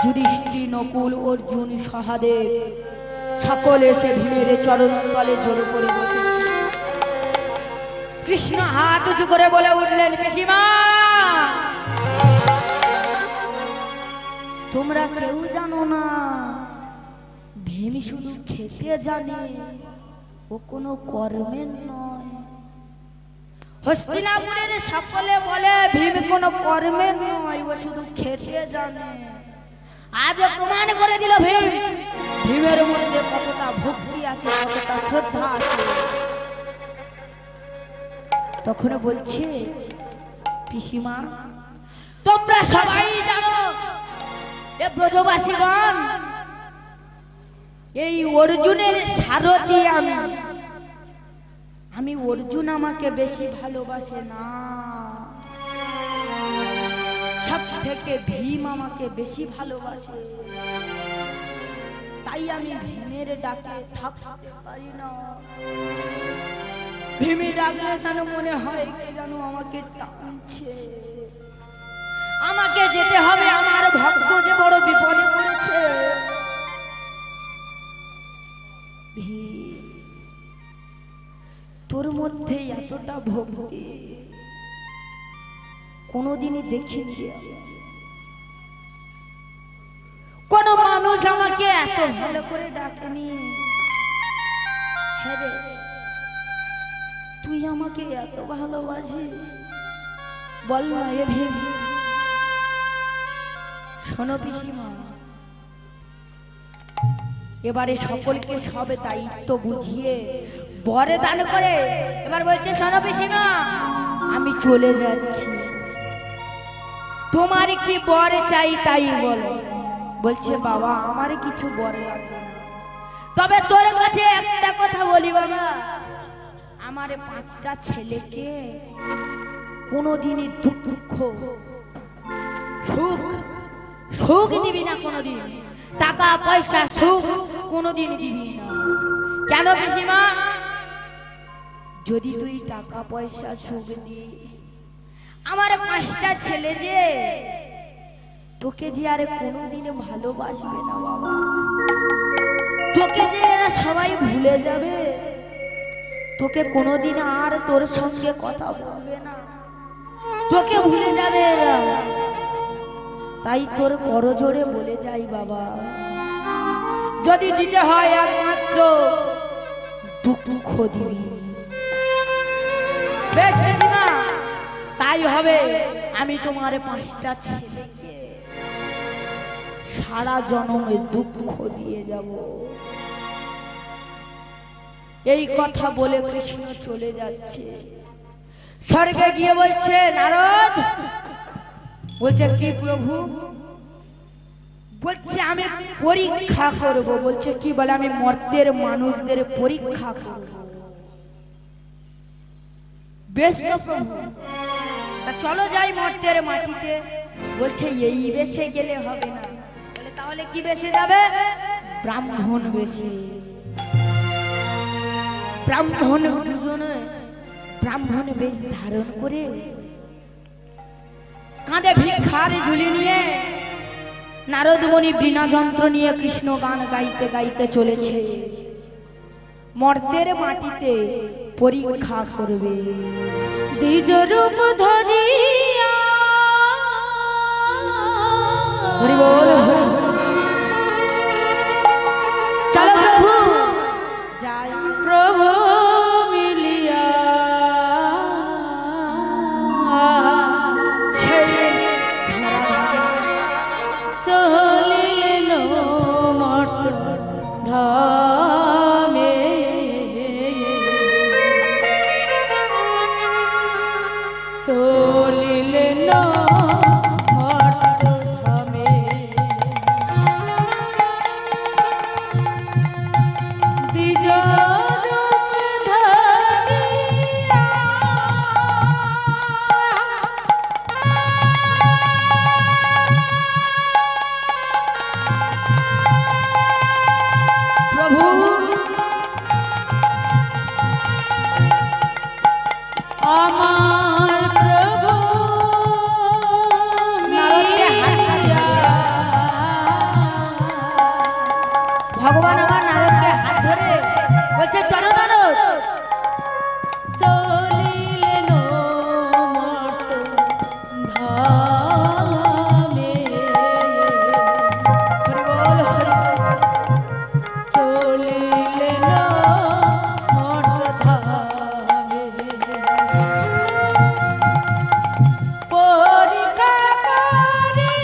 যুধিষ্ঠির, নকুল, অর্জুন, সহদেব সকলে এসে ভীমের চরণ তলে জড়ো করে বসেছে। কৃষ্ণ হাত উঁচু করে বলে উঠলেন, পিসিমা তোমরা কেউ জানো না ভীম শুধু খেতে জানে, ও কোনো কর্মের নয়। হস্তিনাপুরের সকলে বলে ভীম কোনো কর্মের নয়, ও শুধু খেতে জানে। আজ প্রমাণ করে দিল ভীম, ভীমের মধ্যে কতটা ভক্তি আছে, কতটা শ্রদ্ধা আছে। তখন বলছে, পিসিমা তোমরা সবাই জানো এ ব্রজবাসীগণ, এই অর্জুনের সারথি আমি অর্জুন আমাকে বেশি ভালোবাসে না, সব থেকে ভীম আমাকে বেশি ভালোবাসে, তাই আমি ভীমের ডাকে থাকতে পারি না। ভীমের ডাকলে যেন মনে হয় কে যেন আমাকে টানছে, আমাকে যেতে হবে, আমার ভক্ত যে বড় বিপদে পড়েছে। তোর মধ্যে এতটা ভক্তি কোনোদিনই দেখিনি, কোন মানুষ আমাকে এত ভালো করে ডাকেনি। হ্যাঁ রে, তুই আমাকে এত ভালোবাসিস, বল না এ ভীম। শোনো পিসিমা, এবারে সকলকে সব দায়িত্ব বুঝিয়ে বরে দান করে এবার বলছে, শোনো পিসিমা আমি চলে যাচ্ছি, তোমার কি বর চাই তাই বলো। বলছে, বাবা আমার কিছু বর লাগবে না, তবে তোর কাছে একটা কথা বলি বাবা, আমার 5টা ছেলেকে কোনোদিনই দুঃখ সুখ সুখ দিবি না, কোনোদিন টাকা পয়সা সুখ কোনোদিন দিবি না। কেন পিসিমা? যদি তুই টাকা পয়সা সুখ দিস, আমার 5টা ছেলে যে তোকে যে আরে কোনোদিন ভালোবাসবে না বাবা, তোকে যে এরা সবাই ভুলে যাবে, তোকে কোনোদিন আর তোর সঙ্গে কথা বলবে না, তোকে ভুলে যাবে এরা। তাই তোর করজোড়ে বলে যাই বাবা, যদি দিতে হয় একমাত্র দুঃখ দিবি। বেশ পিসিমা, তাই হবে, আমি তোমার 5টা ছেলেকে সারা জন্মে দুঃখ দিয়ে যাব। এই কথা বলে কৃষ্ণ চলে যাচ্ছে, স্বর্গে গিয়ে বলছে, নারদ বলছে, কি প্রভু? বলছে, আমি পরীক্ষা করব। বলছে, কি বলে? আমি মর্তের মানুষদের পরীক্ষা করব। বেশ তো প্রভু, তা চলো যাই মর্তের মাটিতে। বলছে, এই বেশে গেলে হবে না। বলে, তাহলে কি বেশে যাবে? ব্রাহ্মণ বেশে। ব্রাহ্মণ দুজনে ব্রাহ্মণ বেশ ধারণ করে কাঁধে ভিক্ষার ঝুলি নিয়ে নারদ মুনি বীণা যন্ত্র নিয়ে কৃষ্ণ গান গাইতে গাইতে চলেছে, মর্তের মাটিতে পরীক্ষা করবে। দ্বিজ রূপ ধরিয়া হরি বল, চলো প্রভু যাই। প্রভু মিলিয়া চলিলেন মর্ত ধামে, চলিলেন মর্ত ধামে। দ্বিজ রূপ ধরিয়া প্রভু আমার প্রভু নারদকে হাত ধরে, ভগবান আমার নারদকে হাত ধরে বলছে, চলো নারদ। চলিলেন মর্ত ধামে, হরি বল, হরি বল। চলিলেন মর্ত ধামে। পরীক্ষা করি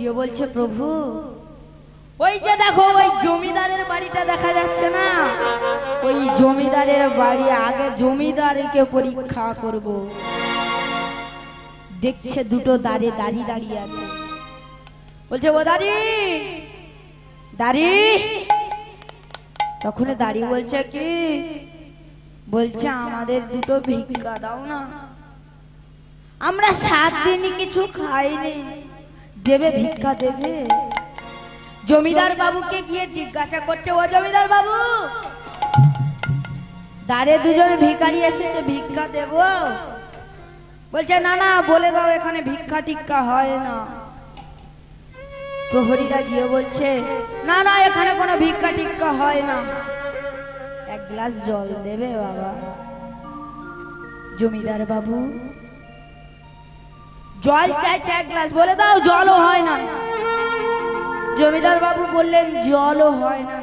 গিয়ে বলছে প্রভু ওই যে দেখো ওই জমিদারের বাড়িটা দেখা যাচ্ছে না, ওই জমিদারের বাড়ি, আগে জমিদারকে পরীক্ষা করব। দেখছে দুটো দাঁড়িয়ে আছে। বলছে ও দাঁড়ি। তখন দাঁড়ি বলছে কি, বলছে আমাদের দুটো ভিক্ষা দাও না, আমরা 7 দিন কিছু খাইনি, দেবে ভিক্ষা দেবে। জমিদার বাবুকে গিয়ে জিজ্ঞাসা করছে ও জমিদার বাবু, দাঁড়ে দুজন ভিখারি এসেছে, ভিক্ষা দেব? বলছে না না, বলে দাও এখানে ভিক্ষা টিক্ষা হয় না। প্রহরীরা গিয়ে বলছে না না, এখানে কোনো ভিক্ষা টিক্ষা হয় না, এক গ্লাস জল দেবে বাবা। জমিদার বাবু জল চাইছে এক গ্লাস, বলে দাও জলও হয় না। জমিদার বাবু বললেন জলও হয় না,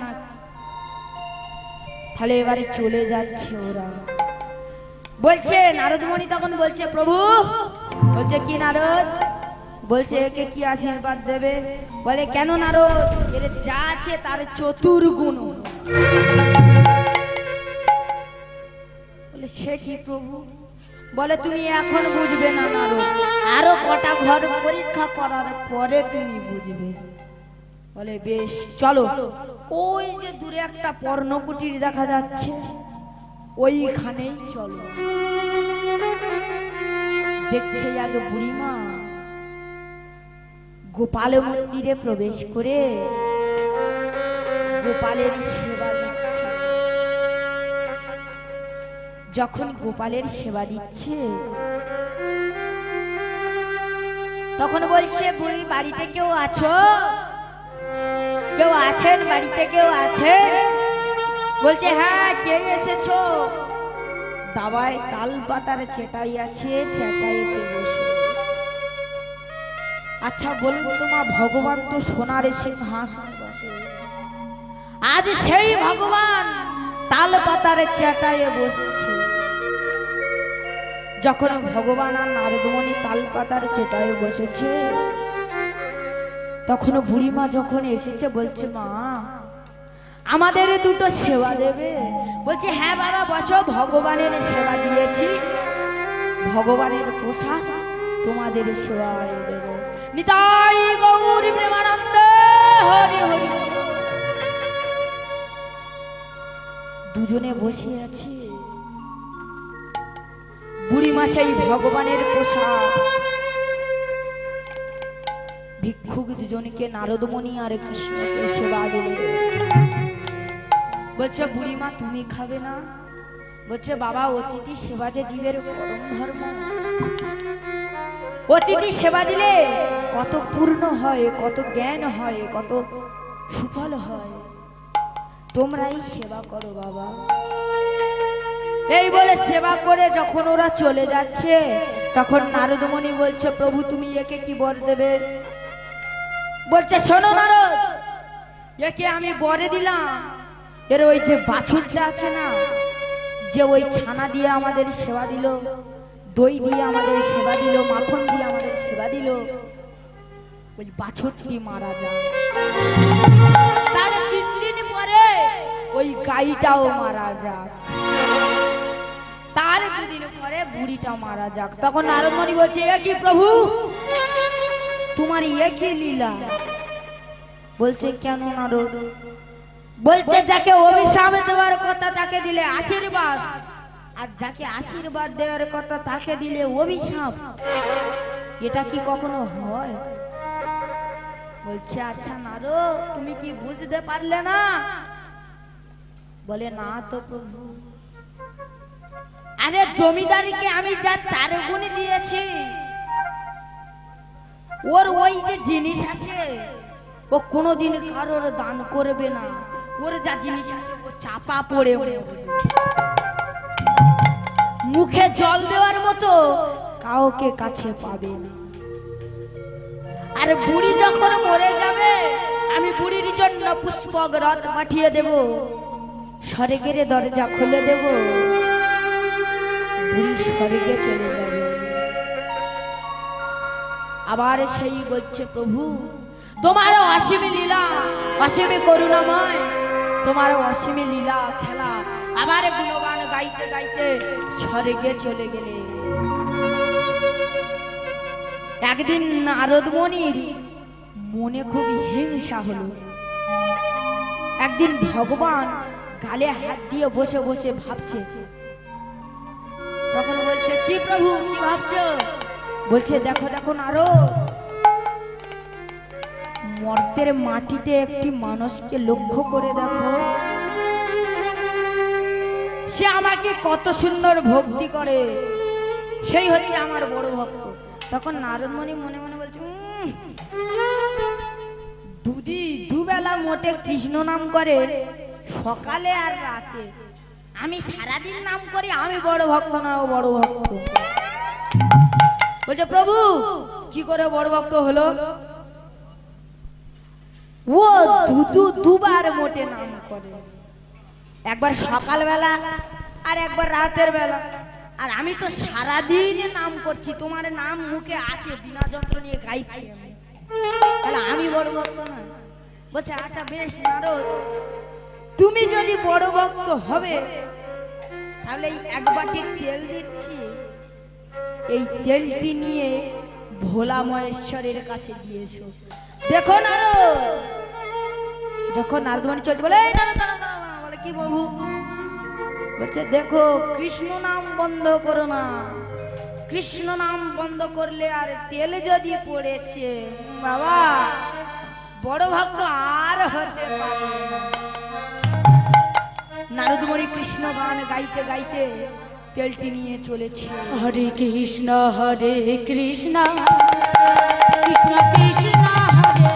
তাহলে এবারে চলে যাচ্ছে ওরা। বলছে নারদমণি তখন বলছে প্রভু, বলছে কি নারদ? বলছে একে কি আশীর্বাদ দেবে? বলে কেন নারদ, এর যা আছে তার 4 গুণ। বলে সে কি প্রভু? বলে তুমি এখন বুঝবে না নারদ, আরো কটা ঘর পরীক্ষা করার পরে তুমি বুঝবে। বলে বেশ চলো, ওই যে দূরে একটা পর্ণকুটির দেখা যাচ্ছে, ওইখানেই চলো। দেখছে আগে বুড়িমা গোপাল মন্দিরে প্রবেশ করে গোপালের সেবা দিচ্ছে। যখন গোপালের সেবা দিচ্ছে তখন বলছে বুড়ি বাড়িতে কেউ আছো? কেউ আছেন বাড়িতে? কেউ আছে? বলছে হ্যাঁ, কে এসেছো? দাওয়ায় তাল পাতার চেটাই আছে, চেটাইতে বসো। আচ্ছা বলুন তো মা, ভগবান তো সোনার সিংহাসনে বসে, আজ সেই ভগবান তাল পাতার চেটাইয়ে বসছে। যখন ভগবান আর নারদমণি তাল পাতার চেটাইয়ে বসেছে, তখন বুড়িমা যখন এসেছে বলছে মা আমাদের দুটো সেবা দেবে? বলছে হ্যাঁ বাবা বসো, ভগবানের সেবা দিয়েছি, ভগবানের প্রসাদ তোমাদের সেবা দেব। নিতাই গৌর প্রেমানন্দে হরি হরি। দুজনে বসে আছে, বুড়িমা সেই ভগবানের প্রসাদ ভিক্ষুক দুজনকে, নারদমণি আর কৃষ্ণকে সেবা দিল। বলছে বুড়িমা তুমি খাবে না? বলছে বাবা অতিথি সেবা যে জীবের পরম ধর্ম, অতিথি সেবা দিলে কত পূর্ণ হয়, কত জ্ঞান হয়, কত সুফল হয়, তোমরাই সেবা করো বাবা। এই বলে সেবা করে যখন ওরা চলে যাচ্ছে, তখন নারদমণি বলছে প্রভু তুমি একে কি বর দেবে? বলছে শোনো নারদ, একে আমি বরে দিলাম, এর ওই যে বাছুরটা আছে না, যে ওই ছানা দিয়ে আমাদের সেবা দিল, দই দিয়ে আমাদের সেবা দিল, মাখন দিয়ে আমাদের সেবা দিল, ওই বাছুরটি মারা যায়। তার 3 দিন পরে ওই গাইটাও মারা যাক, তার 2 দিন পরে বুড়িটা মারা যাক। তখন নারদমণি বলছে এ কি প্রভু, তোমার এ কি লীলা? বলছে কেন নারদ? বলছে যাকে অভিশাপ দেওয়ার কথা তাকে দিলে আশীর্বাদ, আর যাকে আশীর্বাদ দেওয়ার কথা তাকে দিলে অভিশাপ, এটা কি কখনো হয়? বলছে আচ্ছা নারদ তুমি কি বুঝতে পারলে না? বলে না তো প্রভু। আরে জমিদারকে আমি যা 4 গুণ দিয়েছি, ওর ওই যে জিনিস আছে ও কোনোদিন কারোর দান করবে না, ওর যা জিনিস আছে ও চাপা পড়ে মুখে জল দেওয়ার মতো কাউকে কাছে পাবে না। আর বুড়ি যখন মরে যাবে আমি বুড়ির জন্য পুষ্পক রথ পাঠিয়ে দেব, স্বর্গের দরজা খুলে দেব, বুড়ি স্বর্গে চলে যাবে। আবার সেই বলছে প্রভু তোমার অসীম লীলা, অসীম করুণাময়, তোমার অসীম লীলা খেলা। আবার গুণগান গাইতে গাইতে স্বর্গে চলে গেলে। একদিন নারদ মুনির মনে খুব হিংসা হলো। একদিন ভগবান গালে হাত দিয়ে বসে বসে ভাবছে। তখন বলছে, কি প্রভু কি ভাবছো? বলছে, দেখো দেখো নারদ, মর্তের মাটিতে একটি মানুষকে লক্ষ্য করে দেখো, সে আমাকে কত সুন্দর ভক্তি করে, সেই হচ্ছে আমার বড় ভক্ত। তখন নারদ মুনি মনে মনে বলছে, দুবেলা মোটে কৃষ্ণ নাম করে, সকালে আর রাতে, আমি সারাদিন নাম করি, আমি বড় ভক্ত না ও বড় ভক্ত? বলছে, প্রভু কি করে বড় ভক্ত হলো? ও দুবার মোটে নাম করে, একবার সকালবেলা আর একবার রাতের বেলা। আর আমি তো সারাদিন নাম করছি, তোমার নাম মুখে আছে, বিনা যন্ত্র নিয়ে গাইছি আমি, তাহলে আমি বড় ভক্ত না? বলছে, আচ্ছা বেশ নারদ, তুমি যদি বড় ভক্ত হবে তাহলে এই এক বাটি তেল দিচ্ছি, এই তেলটি নিয়ে ভোলা মহেশ্বরের কাছে দিয়েছো। দেখো নারদ, যখন নারদ মুনি চলছে, বলে বলে কি প্রভু? বলছে, দেখো কৃষ্ণ নাম বন্ধ করো না, কৃষ্ণ নাম বন্ধ করলে আর তেল যদি পড়েছে বাবা, বড় ভক্ত আর হতে পারে না। নারদ মুনি কৃষ্ণ গান গাইতে গাইতে তেলটি নিয়ে চলেছে। হরে কৃষ্ণ কৃষ্ণ কৃষ্ণ হরে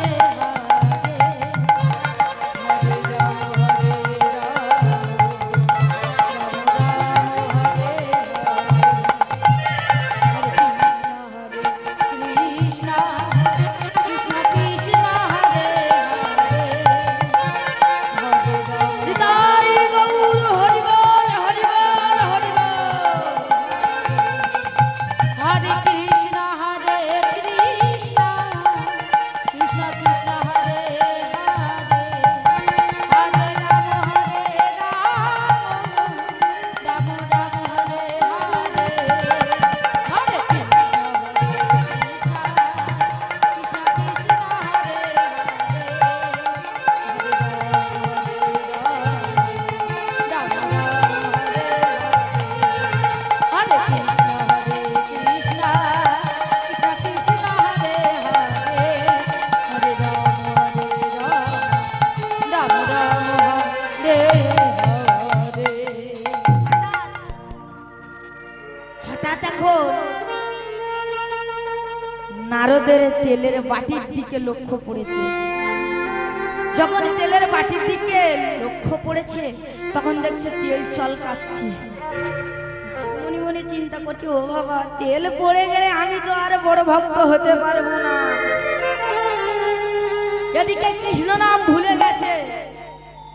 নারদের তেলের বাটির দিকে লক্ষ্য পড়েছে। যখন তেলের বাটির দিকে লক্ষ্য পড়েছে তখন দেখছে তেল চলকাচ্ছে। মনে মনে চিন্তা করছে, ও বাবা, তেল পড়ে গেলে আমি তো আর বড় ভক্ত হতে পারবো না। এদিকে কৃষ্ণ নাম ভুলে গেছে,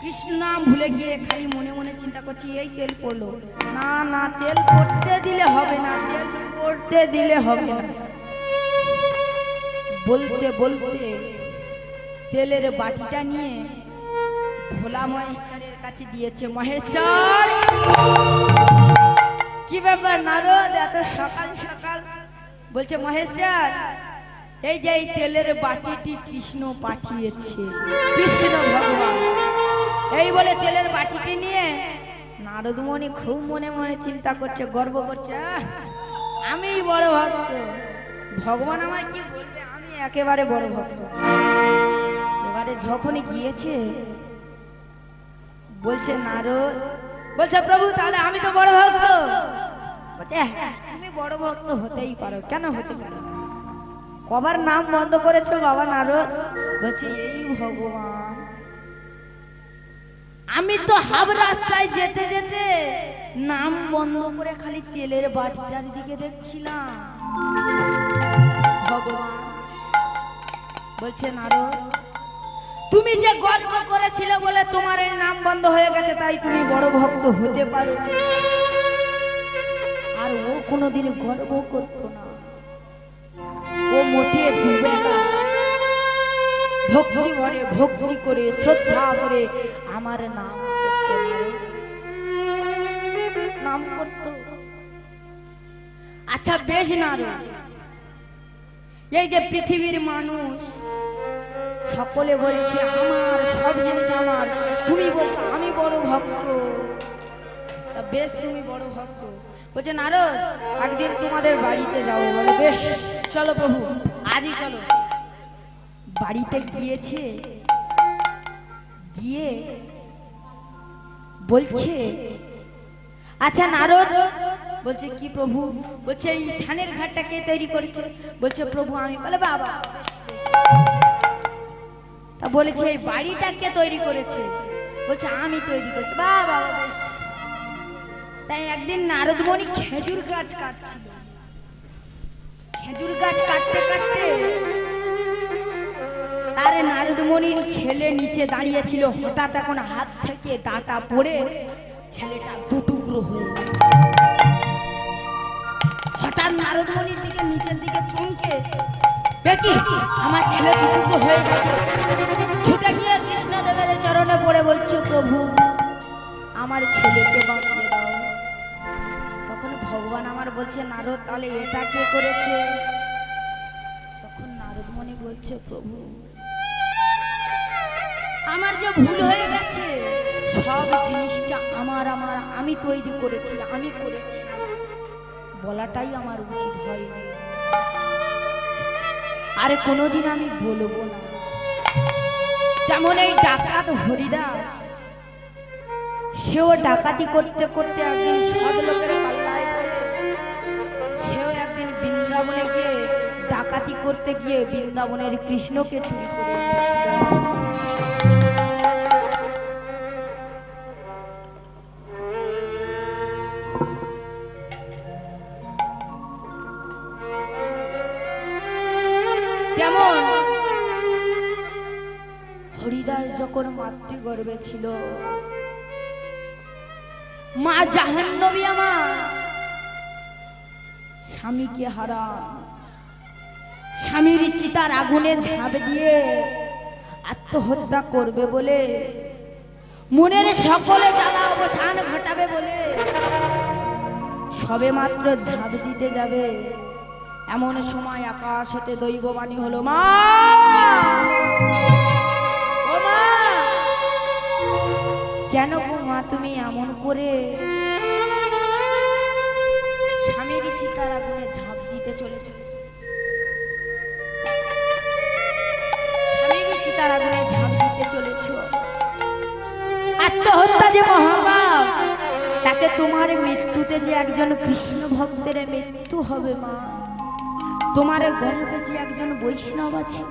কৃষ্ণ নাম ভুলে গিয়ে খালি মনে মনে চিন্তা করছি, এই তেল পড়লো না, না তেল পড়তে দিলে হবে না, তেল পড়তে দিলে হবে না। বলতে বলতে তেলের বাটিটা নিয়ে ভোলা মহেশ্বরের কাছে দিয়েছে। মহেশ্বর, কি ব্যাপার নারদ, এত সকাল সকাল? বলছে, মহেশ্বর, এই যে এই তেলের বাটিটি কৃষ্ণ পাঠিয়েছে, কৃষ্ণ ভগবান। এই বলে তেলের বাটিটি নিয়ে নারদ মুনি খুব মনে মনে চিন্তা করছে, গর্ব করছে, আমি বড় ভক্ত, ভগবান আমার কি বলবে, আমি একেবারে বড় ভক্ত। এবারে যখনই গিয়েছে বলছে নারদ, বলছে, প্রভু তাহলে আমি তো বড় ভক্ত। বলছে, তুমি বড় ভক্ত হতেই পারো, কেন হতে পারো? কবার নাম বন্ধ করেছো বাবা নারদ? বলছে, এই ভগবান, আমি তো হাব রাস্তায় যেতে যেতে নাম বন্ধ করে খালি তেলের বাটিটার দিকে দেখছিলাম। ভগবান বলছে, নারদ, তুমি যে গর্ব করেছিলে বলে তোমার এই নাম বন্ধ হয়ে গেছে, তাই তুমি বড় ভক্ত হতে পারো। আর ও কোনোদিন গর্ব করতো না, ও মোটে দুবেলা ভক্তি ভরে ভক্তি করে শ্রদ্ধা করে আমার নাম করতো নাম করতো। আচ্ছা বেশ নারদ, এই যে পৃথিবীর মানুষ সকলে বলছে আমার সব জিনিস আমার, তুমি বলছো আমি বড় ভক্ত। তা বেশ তুমি বড় ভক্ত, বলছে নারদ একদিন তোমাদের বাড়িতে যাবো। বলে বেশ চলো প্রভু, আজই চলো। বাড়িতে গিয়েছে, গিয়ে বলছে আচ্ছা নারদ, বলছে কি প্রভু? বলছে এই সানের ঘাটটা কে তৈরি করেছে? বলছে প্রভু আমি। বলে বাবা। তা বলেছে এই বাড়িটা কে তৈরি করেছে? বলছে আমি তৈরি করেছি। বাবা বেশ। তাই একদিন নারদমণি খেজুর গাছ কাটছিল, খেজুর গাছ কাটতে কাটতে তার নারদমণির ছেলে নিচে দাঁড়িয়েছিল। হঠাৎ এখন হাত থেকে ডাঁটা পড়ে ছেলেটা দুটুকরো হয়ে গেল। হঠাৎ নারদমণির দিকে নিচের দিকে চমকে, দেখি আমার ছেলে দুটুকরো হয়ে গেছে। ছুটে গিয়ে কৃষ্ণদেবের চরণে পড়ে বলছে প্রভু আমার ছেলেকে বাঁচিয়ে দাও। তখন ভগবান আমার বলছে নারদ তাহলে এটা কে করেছে? তখন নারদমণি বলছে প্রভু আমার যে ভুল হয়ে গেছে, সব জিনিসটা আমার আমার আমি তৈরি করেছি, আমি করেছি, বলাটাই আমার উচিত হয়নি, আরে কোনোদিন আমি বলবো না। যেমন এই ডাকাত হরিদাস, সেও ডাকাতি করতে করতে একদিন সব লোকের পাল্লায় পড়ে সেও একদিন বৃন্দাবনে গিয়ে ডাকাতি করতে গিয়ে বৃন্দাবনের কৃষ্ণকে চুরি করে এনেছিল। যেমন হরিদাস যখন মাতৃগর্ভে ছিল, মা জাহ্নবী আমার স্বামীকে হারান, স্বামীর চিতার আগুনে ঝাঁপ দিয়ে আত্মহত্যা করবে বলে, মনের সকলে জ্বালা অবসান ঘটাবে বলে সবে মাত্র ঝাঁপ দিতে যাবে, এমন সময় আকাশ হতে দৈববাণী হলো মা, ও মা, কেন গো মা তুমি এমন করে স্বামীর চিতার আগুনে ঝাঁপ দিতে চলেছ? স্বামীর চিতার আগুনে ঝাঁপ দিতে চলেছ, আত্মহত্যা যে মহাপাপ, তাতে তোমার মৃত্যুতে যে একজন কৃষ্ণ ভক্তের মৃত্যু হবে মা, তোমার গর্ভে যে একজন বৈষ্ণব আছে।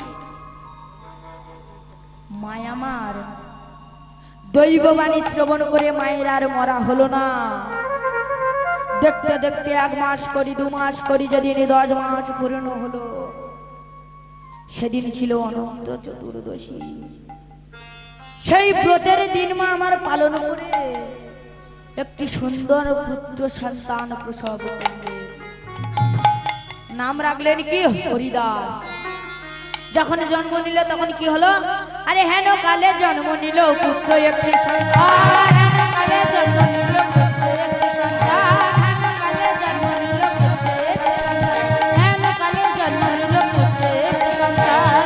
মায় আমার দৈববাণী শ্রবণ করে মায়ের আর মরা হলো না। দেখতে দেখতে 1 মাস করি 2 মাস করি যেদিন 10 মাস পূর্ণ হলো, সেদিন ছিল অনন্ত চতুর্দশী। সেই ব্রতের দিন মা আমার পালন করে একটি সুন্দর পুত্র সন্তান প্রসব করলেন। নাম রাখলেন কি? হরিদাস। যখন জন্ম নিল তখন কি হলো? আরে হেন কালে জন্ম নিল পুত্র একটি সন্তান, কালে জন্ম নিল পুত্র একটি সন্তান, কালে জন্ম নিল পুত্র একটি সন্তান, কালে জন্ম নিল পুত্র একটি সন্তান,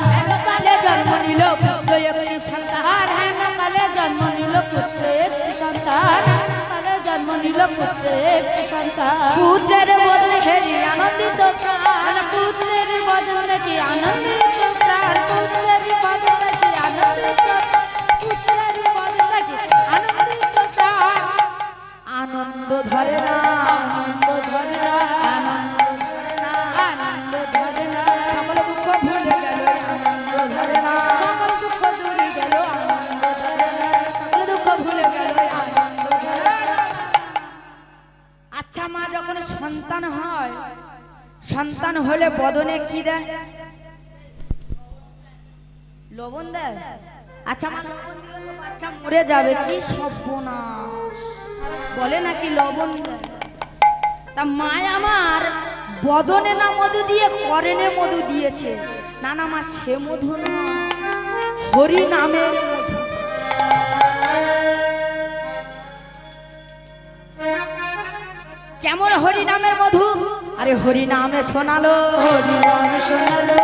কালে জন্ম নিল পুত্র একটি সন্তান, কালে জন্ম নিল পুত্র একটি সন্তান, কালে জন্ম নিল পুত্র একটি সন্তান। পুত্রের বদলে হেরি আনন্দিত প্রাণ, পুত্রের বদলে কি আনন্দিত প্রাণ, পুত্রের বদলে কি আনন্দিত, পুত্রের বদলে কি আনন্দিত প্রাণ। আনন্দ ধরে না, আনন্দ ধরে না, আনন্দ ধরে না, আনন্দ ধরে না, সকল দুঃখ ভুলে গেল আনন্দ ধরে না, সকল দুঃখ দূরে গেল আনন্দ ধরে না, সকল দুঃখ ভুলে গেল আনন্দ ধরে না। আচ্ছা মা যখন সন্তান হয়, সন্তান হলে বদনে কি দেয়? লবণ দেয়। আচ্ছা মা লবণ দিলে তো বাচ্চা মরে যাবে, কি সর্বনাশ, বলে নাকি লবণ দেয়। তা মা আমার বদনে না মধু দিয়ে করেনে মধু দিয়েছে, না না মা সে মধু নয়, হরি নামের মধু। কেমন হরি নামের মধু? আরে হরি নামে শোনালো, হরি নামে শোনালো